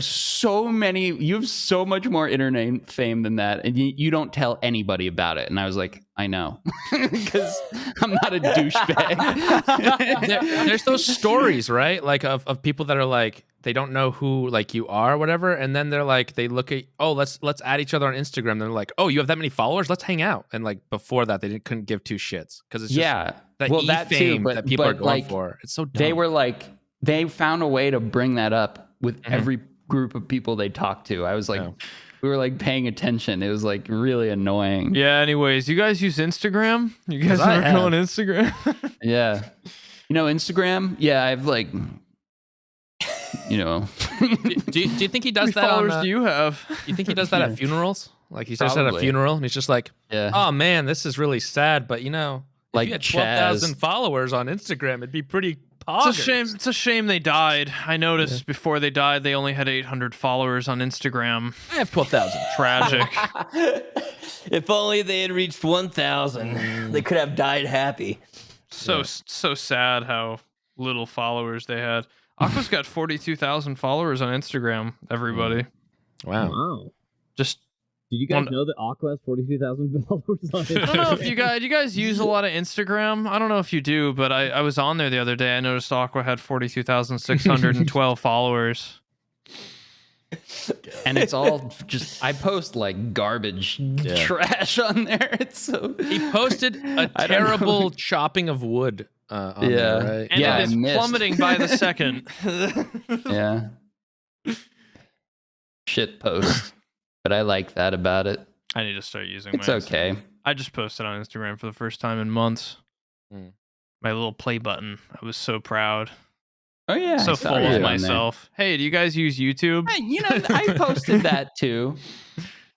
so much more internet fame than that, and you don't tell anybody about it. And I was like, I know, because I'm not a douchebag. There's those stories, right? Like of people that are like, they don't know who like you are or whatever, and then they're like, they look at, oh, let's add each other on Instagram. And they're like, oh, you have that many followers? Let's hang out. And like before that, couldn't give two shits because it's just that fame that people are going for. It's so dumb. They were like, they found a way to bring that up with every group of people they talked to. I was like, we were like paying attention. It was like really annoying. Yeah, anyways, you guys use Instagram? You guys I ever have. go on Instagram? Yeah. Instagram? Yeah, I've like, do you think he How does many that followers on, do you have? you think he does that at funerals? Like he's just at a Probably. funeral and he's just like, yeah. oh man, this is really sad, but if Like you had 12,000 Chaz. followers on Instagram, it'd be pretty It's poggers. a shame. It's a shame they died. I noticed before they died, they only had 800 followers on Instagram. I have 12,000. Tragic. If only they had reached 1,000, they could have died happy. So sad how little followers they had. Aqua's got 42,000 followers on Instagram. Everybody, Wow. just Did you guys One- know that Aqua has 42,000 followers on I don't know if you guys use a lot of Instagram. I don't know if you do, but I was on there the other day. I noticed Aqua had 42,612 followers. And it's all just, I post like garbage trash on there. It's so. He posted a I don't know. terrible chopping of wood on there, right? And Yeah, it I is missed. plummeting by the second. Yeah. Shit post. But I like that about it. I need to start using It's my okay. I just posted on Instagram for the first time in months. Mm. My little play button. I was so proud. Oh yeah. So I saw full you of on there. myself. Hey, do you guys use YouTube? Hey, I posted that too.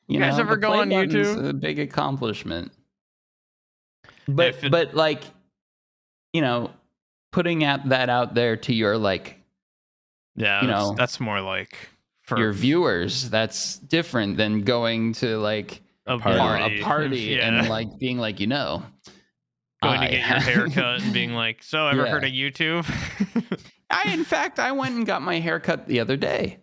You guys ever the go play on button's YouTube? A big accomplishment. But If it- but like, putting that out there to your like Yeah, you that's, know, that's more like for your viewers, that's different than going to like A party. a party Yeah. and like being like, Going to get your hair cut and being like, so ever heard of YouTube? in fact, I went and got my hair cut the other day.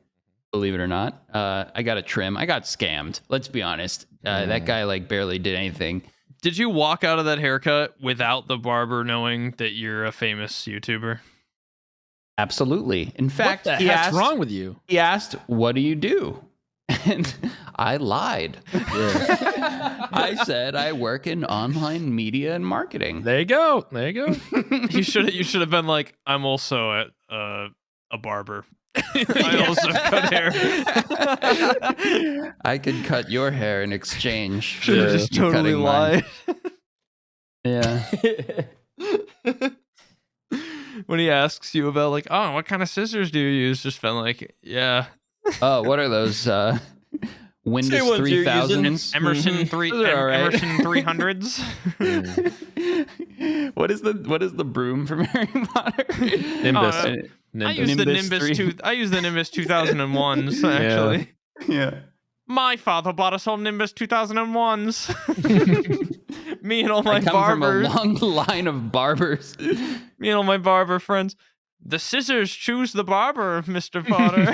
Believe it or not, I got a trim. I got scammed. Let's be honest. That guy like barely did anything. Did you walk out of that haircut without the barber knowing that you're a famous YouTuber? Absolutely. In fact, What the heck's wrong with you? He asked, "What do you do?" And I lied. I said I work in online media and marketing. There you go. You should have been like, I'm also at a barber. I also cut hair. I could cut your hair in exchange. Should have just you totally cutting mine. lied. Yeah. When he asks you about like, oh, what kind of scissors do you use? Just been like, yeah, Oh, what are those? Windows ones you're 3000s? Emerson Mhm. three, Those are all right. Emerson 300s. What is the broom from Harry Potter? Nimbus. I use the Nimbus Nimbus 3. I use the Nimbus 2001s actually. Yeah. My father bought us all Nimbus 2001s. Me and all my I come barbers. from a long line of barbers. Me and all my barber friends. The scissors choose the barber, Mr. Potter.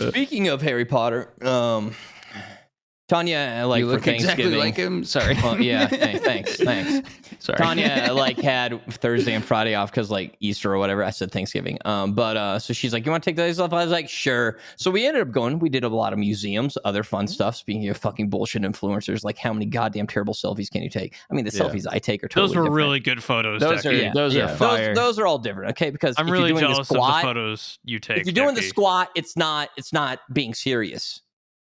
Speaking of Harry Potter, Tanya, like You for look Thanksgiving, exactly like him. Sorry. yeah, thanks. Sorry. Tanya like had Thursday and Friday off because like Easter or whatever. I said Thanksgiving. But so she's like, you want to take those off? I was like, sure. So we ended up going. We did a lot of museums, other fun stuff. Speaking of fucking bullshit influencers, like how many goddamn terrible selfies can you take? I mean, the selfies I take are totally Those were different. really good photos. Those are Decky. those are fire. Those are all different. Okay, because I'm if really you're doing jealous the squat, of the photos you take. if you're doing the Decky. squat, it's not being serious.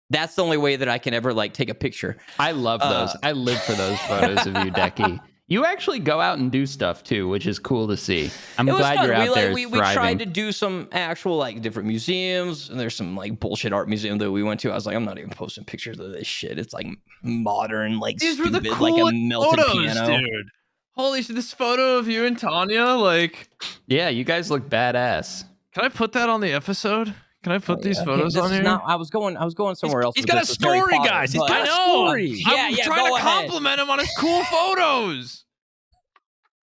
That's the only way that I can ever like take a picture. I love those. I live for those photos of you, Decky. You actually go out and do stuff too, which is cool to see. I'm It was glad fun. you're out there We thriving. tried to do some actual like different museums, and there's some like bullshit art museum that we went to. I was like, I'm not even posting pictures of this shit. It's like modern, like These were stupid, the like a coolest melted photos, piano. dude. Holy shit! This photo of you and Tanya, like, Yeah, you guys look badass. can I put that on the episode? Can I put these photos This on is here? not. I was going somewhere else. He's with got this a with Harry story, Potter, guys. He's but- got I a know. story. I'm trying go to ahead. compliment him on his cool photos.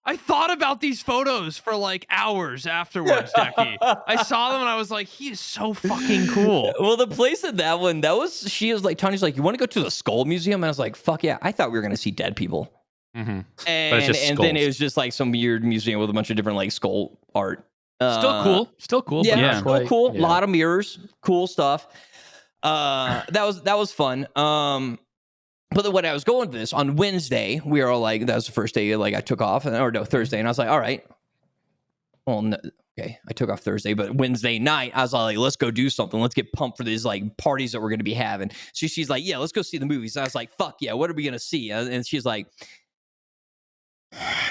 I thought about these photos for like hours afterwards, Decky. I saw them and I was like, he is so fucking cool. Well, the place in that one, she was like, Tanya's like, you want to go to the Skull Museum? And I was like, fuck yeah. I thought we were going to see dead people. Mm-hmm. And, it's just and then it was just like some weird museum with a bunch of different like skull art. Still cool. Yeah, but Yeah. not still quite- cool. A yeah. lot of mirrors, cool stuff. That was fun. But then when I was going to this on Wednesday, we were all like, that was the first day like I took off, or no, Thursday, and I was like, all right. Well, no, okay, I took off Thursday, but Wednesday night, I was all like, let's go do something. Let's get pumped for these like parties that we're going to be having. So she's like, yeah, let's go see the movies. I was like, fuck yeah, what are we going to see? And she's like,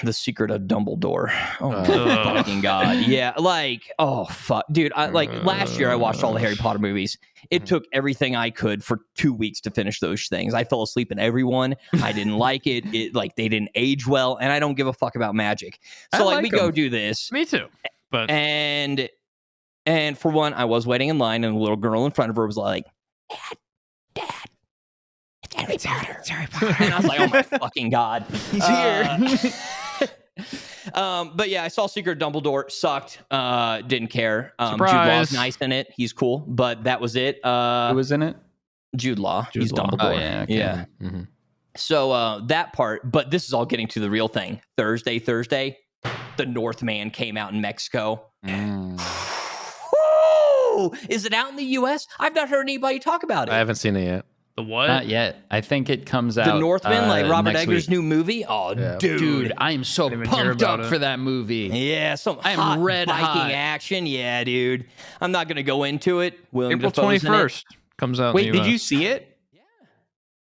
The Secret of Dumbledore. Oh my fucking god. Yeah, like, oh fuck. Dude, like last year I watched all the Harry Potter movies. It took everything I could for 2 weeks to finish those things. I fell asleep in every one. I didn't like it. It like they didn't age well, and I don't give a fuck about magic. So I like we like go 'em. do this. Me too. But And for one, I was waiting in line, and the little girl in front of her was like, Dad, it's Harry Potter. It's Harry Potter. And I was like, oh my fucking god. He's here. But yeah, I saw Secret Dumbledore. Sucked. Didn't care. Jude Surprise. Law's nice in it. He's cool. But that was it. Who was in it? Jude Law. Jude He's Law. Dumbledore. Oh, yeah, okay. Yeah. Mm-hmm. So that part. But this is all getting to the real thing. Thursday, the Northman came out in Mexico. Mm. Woo! Is it out in the U.S.? I've not heard anybody talk about it. I haven't seen it yet. the what? Not yet. I think it comes out. The Northman, like Robert next Eggers' week. new movie. Oh, Yeah. dude. I am so Didn't even hear pumped about up it. for that movie. Yeah, some I am hot red Viking hot. action. Yeah, dude. I'm not going to go into it. William April Dafoe's in it. 21st comes out. Wait, in the did you US. see it?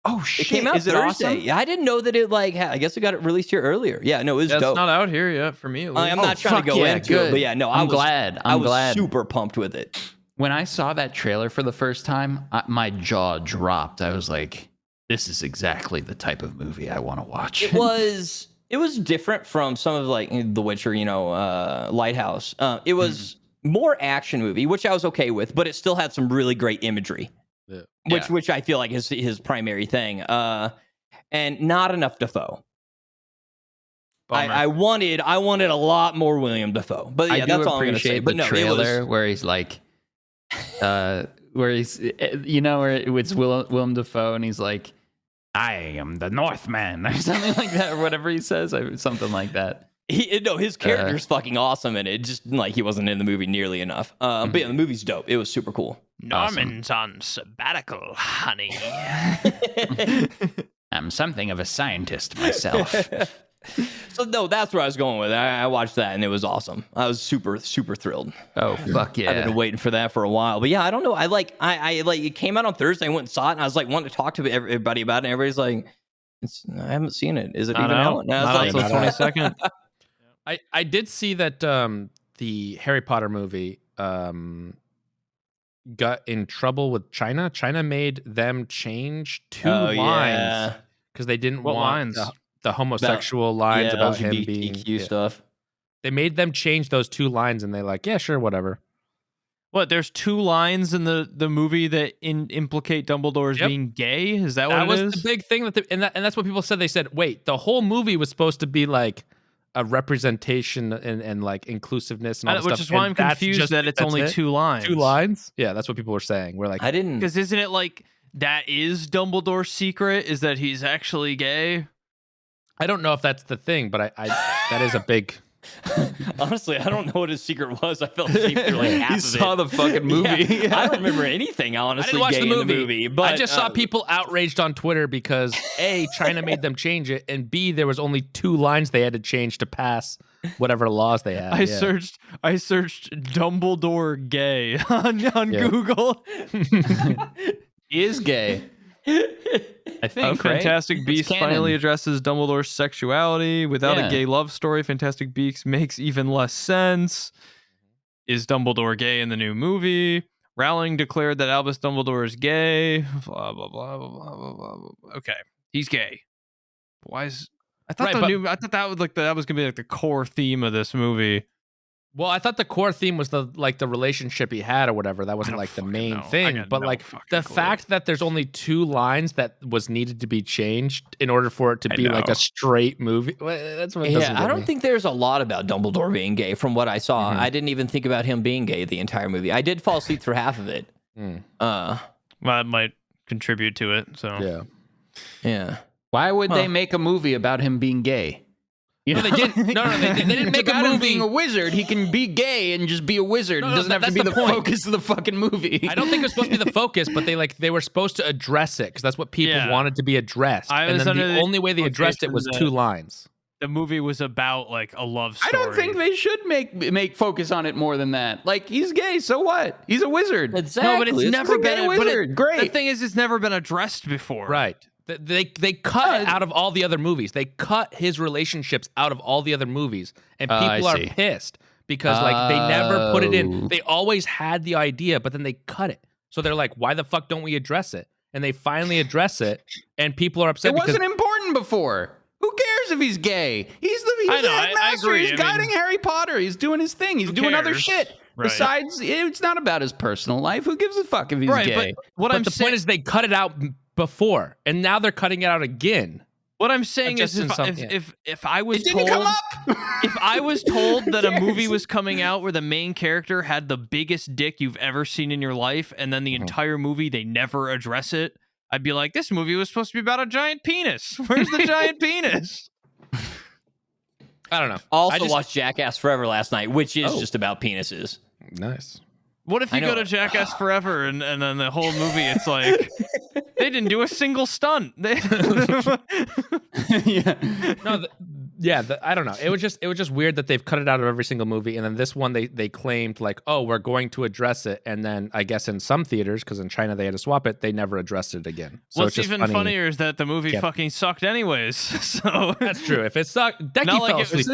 Oh It shit! came out Is it Thursday. awesome? Yeah, I didn't know that it like. I guess it got it released here earlier. Yeah, no, it was Yeah, it's dope. not out here yet for me. At least. I'm not trying to fuck go yeah, into it, good. but yeah, no, I'm glad. I I'm was glad. super pumped with it. When I saw that trailer for the first time, my jaw dropped. I was like, "This is exactly the type of movie I want to watch." It was different from some of like The Witcher, Lighthouse. It was more action movie, which I was okay with, but it still had some really great imagery. which I feel like is his primary thing. And not enough Dafoe. I wanted a lot more William Dafoe, but yeah, that's all I'm gonna say. But no, trailer where he's like, where he's, where it's Willem Dafoe and he's like, I am the Northman or something like that, or whatever he says, something like that. His character's fucking awesome, and it just like he wasn't in the movie nearly enough. But yeah, the movie's dope. It was super cool. Norman's on sabbatical, honey. I'm something of a scientist myself. So no, that's where I was going with it. I watched that and it was awesome. I was super thrilled. Oh fuck yeah! I've been waiting for that for a while. But yeah, I don't know. I like it came out on Thursday. I went and saw it, and I was like wanting to talk to everybody about it. And everybody's like, I haven't seen it. Is it even out? And I was like, 22nd. I did see that the Harry Potter movie got in trouble with China. China made them change 2 lines because they didn't want the homosexual lines about him being stuff. They made them change those 2 lines, and they're like, yeah, sure, whatever. What? There's 2 lines in the movie that implicate Dumbledore as being gay. Is that what it is? That was the big thing and that's what people said. They said, wait, the whole movie was supposed to be like a representation and like inclusiveness and all that stuff. Which is why I'm confused that it's only 2 lines. 2 lines? Yeah, that's what people were saying. We're like, I didn't, because isn't it like that is Dumbledore's secret? Is that he's actually gay? I don't know if that's the thing, but I that is a big. Honestly, I don't know what his secret was. I felt ashamed for like half of it. Saw the fucking movie. Yeah, I don't remember anything. Honestly, I didn't watch the movie, but I just saw people outraged on Twitter because A, China made them change it, and B, there was only 2 lines they had to change to pass whatever laws they had. I searched Dumbledore gay on Google. He is gay. I think Fantastic Beasts finally addresses Dumbledore's sexuality without a gay love story. Fantastic Beasts makes even less sense. Is Dumbledore gay in the new movie? Rowling declared that Albus Dumbledore is gay. Blah blah blah blah blah blah blah. Okay, he's gay. Why is? I thought that was gonna be like the core theme of this movie. Well, I thought the core theme was the relationship he had or whatever. That wasn't like the main thing. But like the fact that there's only 2 lines that was needed to be changed in order for it to be like a straight movie. That's what. I don't think there's a lot about Dumbledore being gay from what I saw. I didn't even think about him being gay the entire movie. I did fall asleep through half of it. Well, that might contribute to it. So yeah. Why would they make a movie about him being gay? You know, they didn't. They didn't make a movie. Being a wizard, he can be gay and just be a wizard. It doesn't have to be the focus of the fucking movie. I don't think it was supposed to be the focus, but they were supposed to address it because that's what people wanted to be addressed. And then the only way they addressed it was 2 lines. The movie was about like a love story. I don't think they should make focus on it more than that. Like, he's gay, so what? He's a wizard. Exactly. No, but it's never been a wizard. Great. The thing is, it's never been addressed before. Right. They cut it out of all the other movies. They cut his relationships out of all the other movies, and people are pissed because like they never put it in. They always had the idea, but then they cut it. So they're like, "Why the fuck don't we address it?" And they finally address it, and people are upset. It wasn't important before. Who cares if he's gay? He's the headmaster. He's guiding Harry Potter. He's doing his thing. He's doing other shit. Right. Besides, it's not about his personal life. Who gives a fuck if he's gay? But the point is, they cut it out before, and now they're cutting it out again. What I'm saying is, if I was told, if I was told that a movie was coming out where the main character had the biggest dick you've ever seen in your life, and then the entire movie they never address it, I'd be like, this movie was supposed to be about a giant penis. Where's the giant penis? I don't know. Also watched Jackass Forever last night, which is just about penises. Nice. What if you go to Jackass Forever and then the whole movie, it's like, they didn't do a single stunt. I don't know. It was just weird that they've cut it out of every single movie, and then this one they claimed like, oh, we're going to address it, and then I guess in some theaters, because in China they had to swap it, they never addressed it again. So what's even funnier is that the movie fucking sucked anyways. So that's true. If it sucked, Decky fell asleep.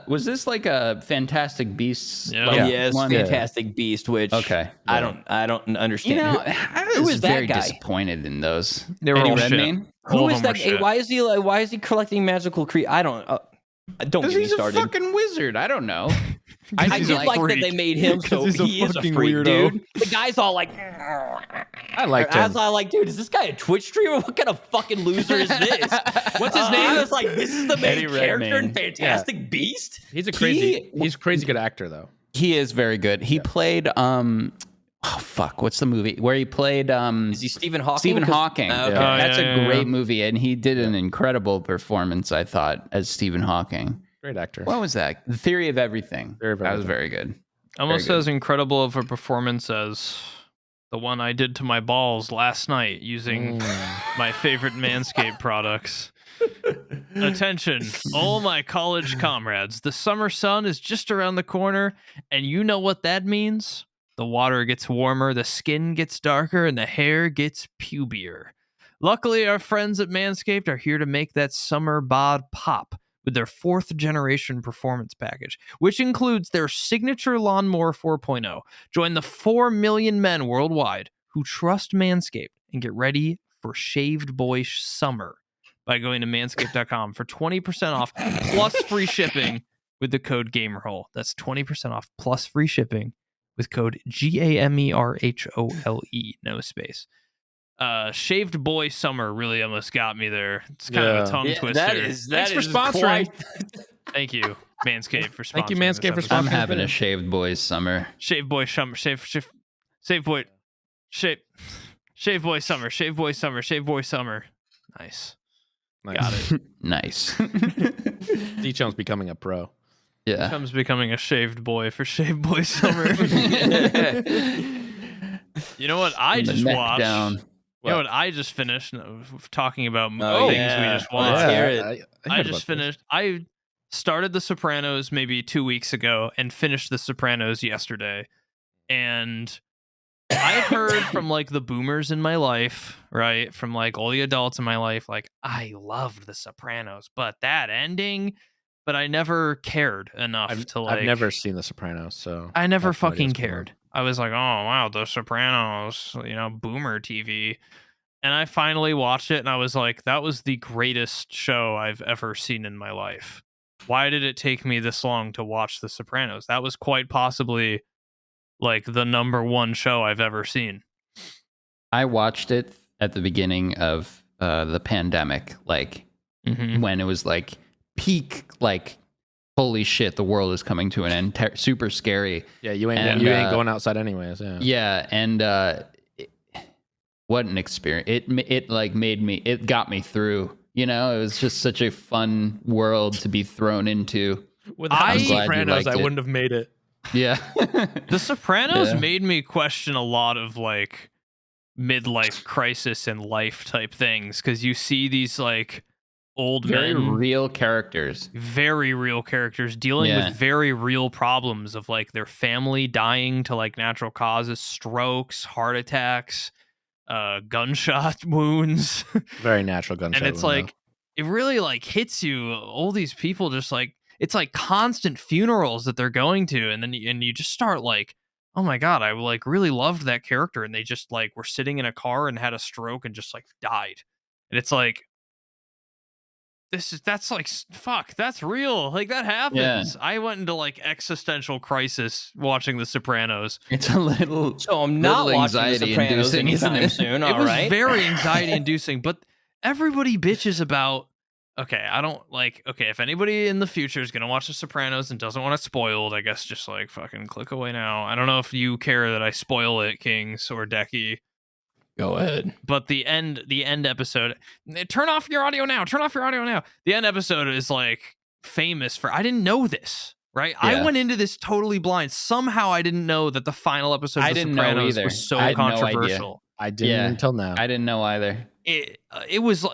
Was this like a Fantastic Beasts? Yes, Fantastic Beast. Which I don't understand. You know, I was very disappointed in those. They were all shit. Who is that? Why is he collecting magical creatures? Don't get me started. He's a fucking wizard. I don't know. I He's did a like that freak. they made him 'Cause so he's a he is a fucking freak, weirdo. dude. The guy's all like, I liked him. I was all like, dude, is this guy a Twitch streamer? What kind of fucking loser is this? What's his name? I was like, this is the main Eddie character in Redmayne. Fantastic Beast. He's a crazy good actor though. He is very good. He played oh fuck, what's the movie where he played Is he Stephen Hawking? Stephen Hawking. Okay. Yeah. That's yeah, a yeah. great movie, and he did an incredible performance, I thought, as Stephen Hawking. Great actor. What was that? The Theory of Everything. Theory of That was Everything. very good. Almost Very good. as incredible of a performance as the one I did to my balls last night using my favorite Manscaped products. Attention, all my college comrades. The summer sun is just around the corner, and you know what that means? The water gets warmer, the skin gets darker, and the hair gets pubier. Luckily, our friends at Manscaped are here to make that summer bod pop with their 4th generation performance package, which includes their signature Lawnmower 4.0. Join the 4 million men worldwide who trust Manscaped and get ready for shaved boy summer by going to manscaped.com for 20% off plus free shipping with the code GAMERHOLE. That's 20% off plus free shipping with code GAMERHOLE, no space. Shaved boy summer really almost got me there. It's kind of a tongue twister. That Thanks for is sponsoring. Thank you, Manscaped, for sponsoring. Thank you, Manscaped, for this I'm episode. sponsoring. having a shaved boys summer. Shave boy summer. Shave boy. Shave boy summer. Shave boy summer. Shave boy summer. Nice. Got it. Nice. D-Chum's becoming a pro. Yeah. Comes becoming a shaved boy for Shave Boy Summer. You know what I From the just neck watched? down. You know what I just finished? Talking about Oh, things yeah. we just Let's watched. hear it. I just finished. I started The Sopranos maybe 2 weeks ago and finished The Sopranos yesterday. And I heard from like the boomers in my life, right? From like all the adults in my life, like, I loved The Sopranos, but that ending, but I never cared enough to like. I've never seen The Sopranos, so I never have no idea fucking what's going on. cared. I was like, oh wow, The Sopranos, boomer TV. And I finally watched it and I was like, that was the greatest show I've ever seen in my life. Why did it take me this long to watch The Sopranos? That was quite possibly like the #1 show I've ever seen. I watched it at the beginning of the pandemic, like Mm-hmm. when it was like peak, like holy shit, the world is coming to an end. Super scary. Yeah, you ain't And, going outside anyways. Yeah. Yeah, and what an experience! It like made me. It got me through. It was just such a fun world to be thrown into. Without I'm The glad you Sopranos, liked I it. wouldn't have made it. Yeah. The Sopranos Yeah. made me question a lot of like midlife crisis and life type things because you see these like old Very men, real characters. very real characters dealing Yeah. with very real problems of like their family dying to like natural causes, strokes, heart attacks, gunshot wounds. Very natural gunshot. And it's wound, like it really like hits you. All these people just like it's like constant funerals that they're going to, and then you just start like, oh my god, I like really loved that character, and they just like were sitting in a car and had a stroke and just like died, and it's like that's like fuck, that's real, like that happens. I went into like existential crisis watching The Sopranos. It's a little. So I'm not Little watching The anxiety Sopranos inducing, isn't anytime it? soon. It All was right. very anxiety inducing, but everybody bitches about I don't like if anybody in the future is gonna watch The Sopranos and doesn't want it spoiled, I guess just like fucking click away now. I don't know if you care that I spoil it, Kings or Decky. Go ahead. But the end episode, turn off your audio now. Turn off your audio now. The end episode is like famous for I didn't know this, right? Yeah. I went into this totally blind. Somehow I didn't know that the final episode I of The didn't know Sopranos either. was so I had no idea. controversial. I didn't Yeah. until now. I didn't know either. It was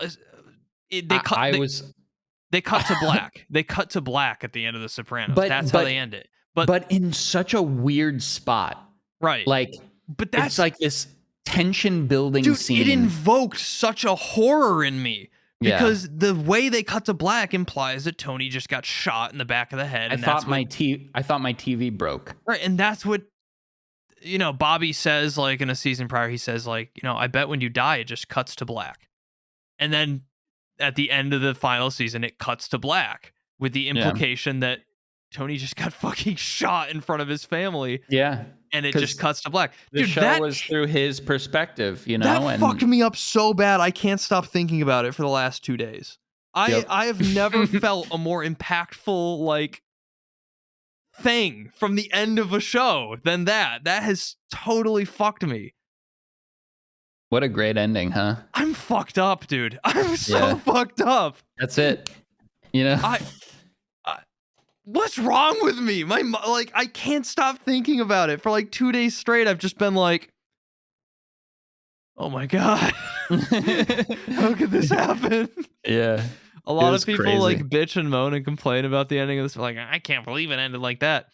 they cut to black. They cut to black at the end of The Sopranos. That's how they end it. But in such a weird spot. Right. Like, but that's it's like this tension building dude, scene. it invoked such a horror in me. Yeah. Because the way they cut to black implies that Tony just got shot in the back of the head. I And thought my TV broke. right, and that's what Bobby says like in a season prior. He says like, I bet when you die it just cuts to black. And then at the end of the final season it cuts to black with the implication that Tony just got fucking shot in front of his family. Yeah. And it just cuts to black. The Dude, show that was through his perspective, you know? that fucked me up so bad. I can't stop thinking about it for the last 2 days. I have never felt a more impactful like thing from the end of a show than that. That has totally fucked me. What a great ending, huh? I'm fucked up, dude. I'm so fucked up. That's it. You know? What's wrong with me? Like I can't stop thinking about it for like 2 days straight. I've just been like, oh my god, how could this happen? Yeah. A lot of people crazy. like bitch and moan and complain about the ending of this. Like, I can't believe it ended like that.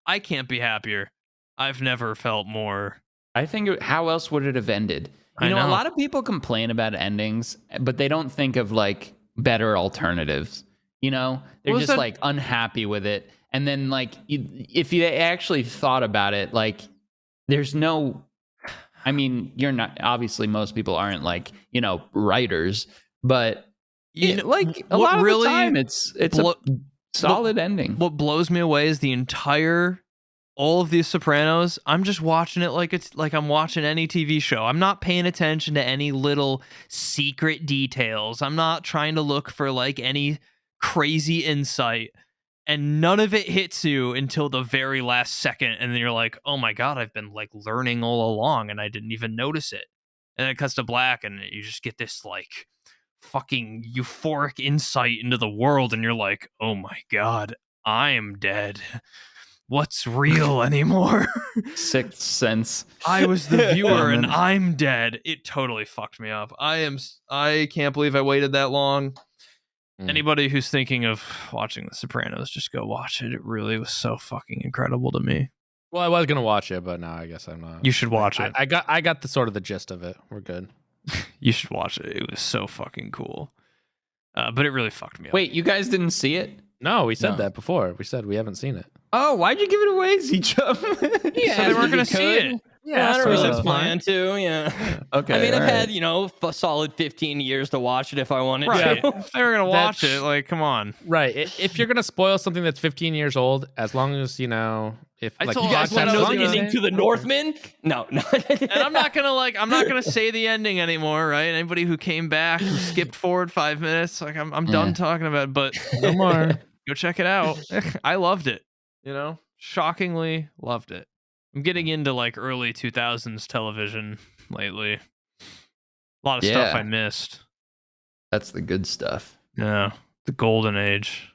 I can't be happier. I've never felt more. I think how else would it have ended? You know, a lot of people complain about endings, but they don't think of like better alternatives. You know, they're just like unhappy with it. And then like, if you actually thought about it, like there's no, I mean, you're not, obviously most people aren't like, you know, writers, but like a lot of the time it's a solid ending. What blows me away is all of these Sopranos, I'm just watching it like it's like I'm watching any TV show. I'm not paying attention to any little secret details. I'm not trying to look for like any crazy insight, and none of it hits you until the very last second, and then you're like, oh my god, I've been like learning all along and I didn't even notice it. And then it cuts to black and you just get this like fucking euphoric insight into the world, and you're like, oh my god, I am dead. What's real anymore? Sixth Sense. I was the viewer and I'm dead. It totally fucked me up. I can't believe I waited that long. Anybody who's thinking of watching The Sopranos, just go watch it. It really was so fucking incredible to me. Well, I was gonna watch it, but now I guess I'm not. You should watch it. I got the sort of the gist of it. We're good. You should watch it. It was so fucking cool. But it really fucked me up. Wait, you guys didn't see it? No, we said that before. We said we haven't seen it. Oh, why'd you give it away, Z-Chum? So they weren't gonna see it. Yeah, I don't so really plan to. Yeah. Okay. I mean, I've had, you know, a solid 15 years to watch it if I wanted Right. to. If they were gonna watch it, like, come on. Right. If you're gonna spoil something that's 15 years old, as long as you know, if I like told You guys want to know the ending to the Northmen? No. And I'm not gonna say the ending anymore, right? Anybody who came back who skipped forward 5 minutes, like I'm done talking about it, but no more. Go check it out. I loved it. You know? Shockingly loved it. I'm getting into like early 2000s television lately. A lot of stuff I missed. That's the good stuff. Yeah. The golden age.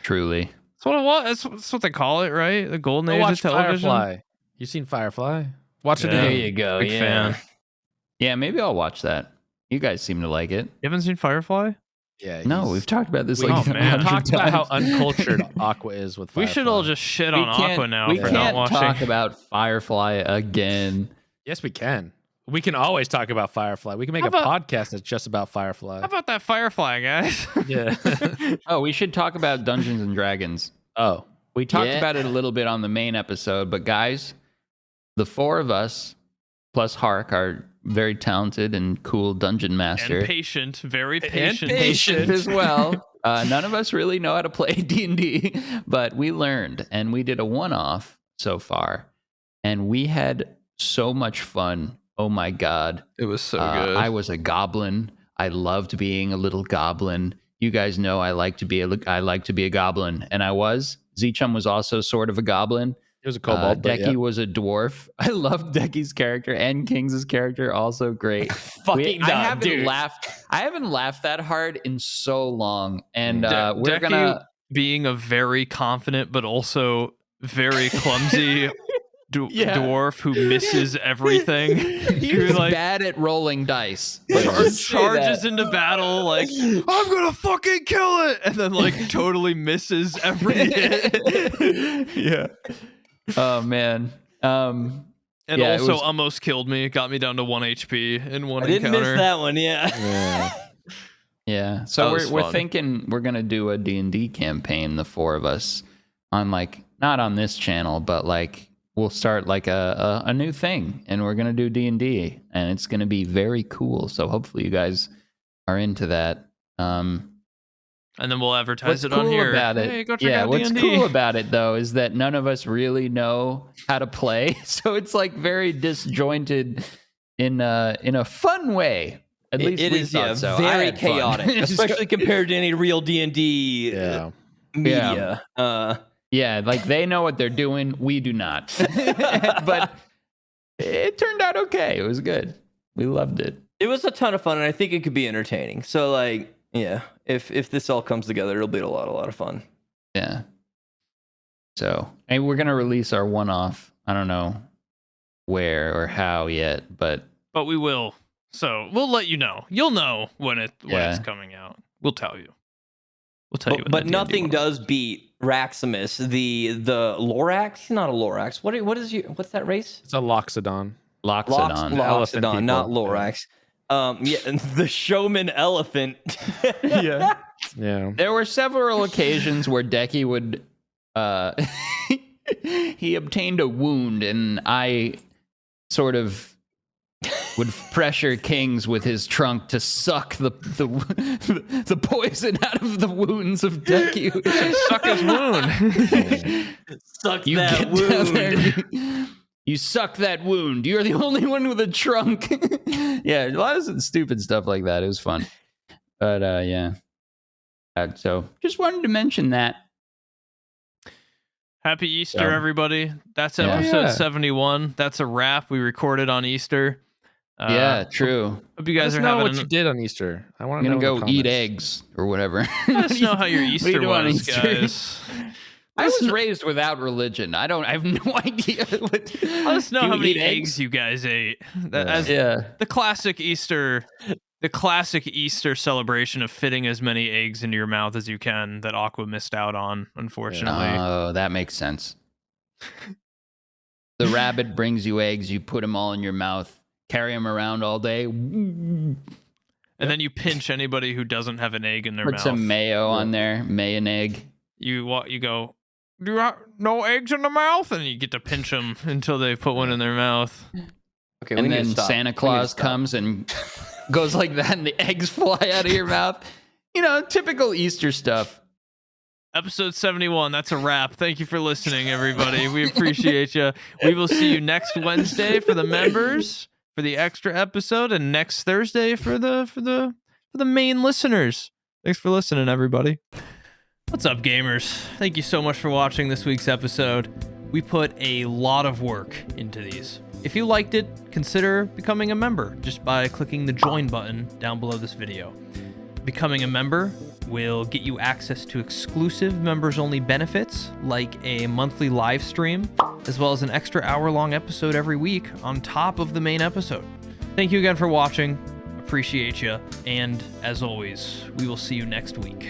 Truly. That's what it was. That's what they call it, right? The golden age Watch of television. Firefly. You seen Firefly? Watch it Yeah. There again. you go. Big fan. Yeah, maybe I'll watch that. You guys seem to like it. You haven't seen Firefly? Yeah. No, we've talked about this we like man. talked about how uncultured Aqua is with Firefly. We should all just shit on Aqua now we for can't not watching. talk about Firefly again. Yes, we can. We can always talk about Firefly. We can make How a about- podcast that's just about Firefly. How about that Firefly, guys? Yeah. Oh, we should talk about Dungeons and Dragons. Oh. We talked Yeah. about it a little bit on the main episode, but guys, the four of us plus Hark, our very talented and cool dungeon master, And patient, very patient. patient as well. None of us really know how to play D&D, but we learned, and we did a one-off so far, and we had so much fun. Oh my god, It was so good. I was a goblin. I loved being a little goblin. You guys know I like to be a goblin, and I was. Z-Chum was also sort of a goblin. It was a kobold. but Decky yeah. was a dwarf. I loved Decky's character and King's character, also great. Fucking I dumb, haven't dude. laughed. I haven't laughed that hard in so long, and we're Decky gonna. being a very confident but also very clumsy dwarf who misses everything. He's like bad at rolling dice. charges into battle like I'm gonna fucking kill it, and then like totally misses every hit. Yeah. Oh man. And Yeah, it also was- almost killed me. Got me down to 1 HP in one I didn't encounter. miss that one. Yeah. Yeah. Yeah. So That was we're fun. thinking we're gonna do a D&D campaign, the four of us, on like not on this channel, but like we'll start like a new thing, and we're gonna do D&D, and it's gonna be very cool. So hopefully you guys are into that. And then we'll advertise What's it cool on here. about it? Hey, go check Yeah, out what's D&D. cool about it though is that none of us really know how to play, so it's like very disjointed in a fun way. At least it we is, thought so. I very had fun. chaotic, especially compared to any real D&D media. Yeah, like they know what they're doing. We do not. But it turned out okay. It was good. We loved it. It was a ton of fun, and I think it could be entertaining. So, like, yeah, if this all comes together, it'll be a lot of fun. Yeah. So, and we're gonna release our one-off. I don't know where or how yet, but we will. So we'll let you know. You'll know when it's coming out. We'll tell you. We'll tell you. When But the nothing D&D does beat Raximus, the Lorax. He's not a Lorax. What's that race? It's a Loxodon. Loxodon. Elephant Loxodon, people. not Lorax. Yeah, and the showman elephant. Yeah. There were several occasions where Decky would he obtained a wound, and I sort of would pressure Kings with his trunk to suck the poison out of the wounds of Decky. suck his wound. Suck You that get down there wound. and you suck that wound. You're the only one with a trunk. Yeah, a lot of stupid stuff like that. It was fun. But yeah. So just wanted to mention that. Happy Easter, everybody. That's episode 71. That's a wrap. We recorded on Easter. Yeah, true. Hope you guys Let are us know having. what you did on Easter. I want to I'm know. gonna in the go eat comments. eggs or whatever. Let us know how your What do you Easter do on was, Easter? guys. I was raised without religion. I have no idea. Let us know how many eggs you guys ate. The classic Easter. The classic Easter celebration of fitting as many eggs into your mouth as you can that Aqua missed out on, unfortunately. Oh, that makes sense. The rabbit brings you eggs. You put them all in your mouth. Carry them around all day. And then you pinch anybody who doesn't have an egg in their Put mouth. some mayo on there. Mayo and egg. You go, do you have no eggs in the mouth? And you get to pinch them until they put one in their mouth. Okay, And then Santa Claus comes and goes like that, and the eggs fly out of your mouth. You know, typical Easter stuff. Episode 71. That's a wrap. Thank you for listening, everybody. We appreciate you. We will see you next Wednesday for the members for the extra episode, and next Thursday for the main listeners. Thanks for listening, everybody. What's up, gamers? Thank you so much for watching this week's episode. We put a lot of work into these. If you liked it, consider becoming a member just by clicking the join button down below this video. Becoming a member will get you access to exclusive members-only benefits like a monthly live stream, as well as an extra hour-long episode every week on top of the main episode. Thank you again for watching. Appreciate you. And as always, we will see you next week.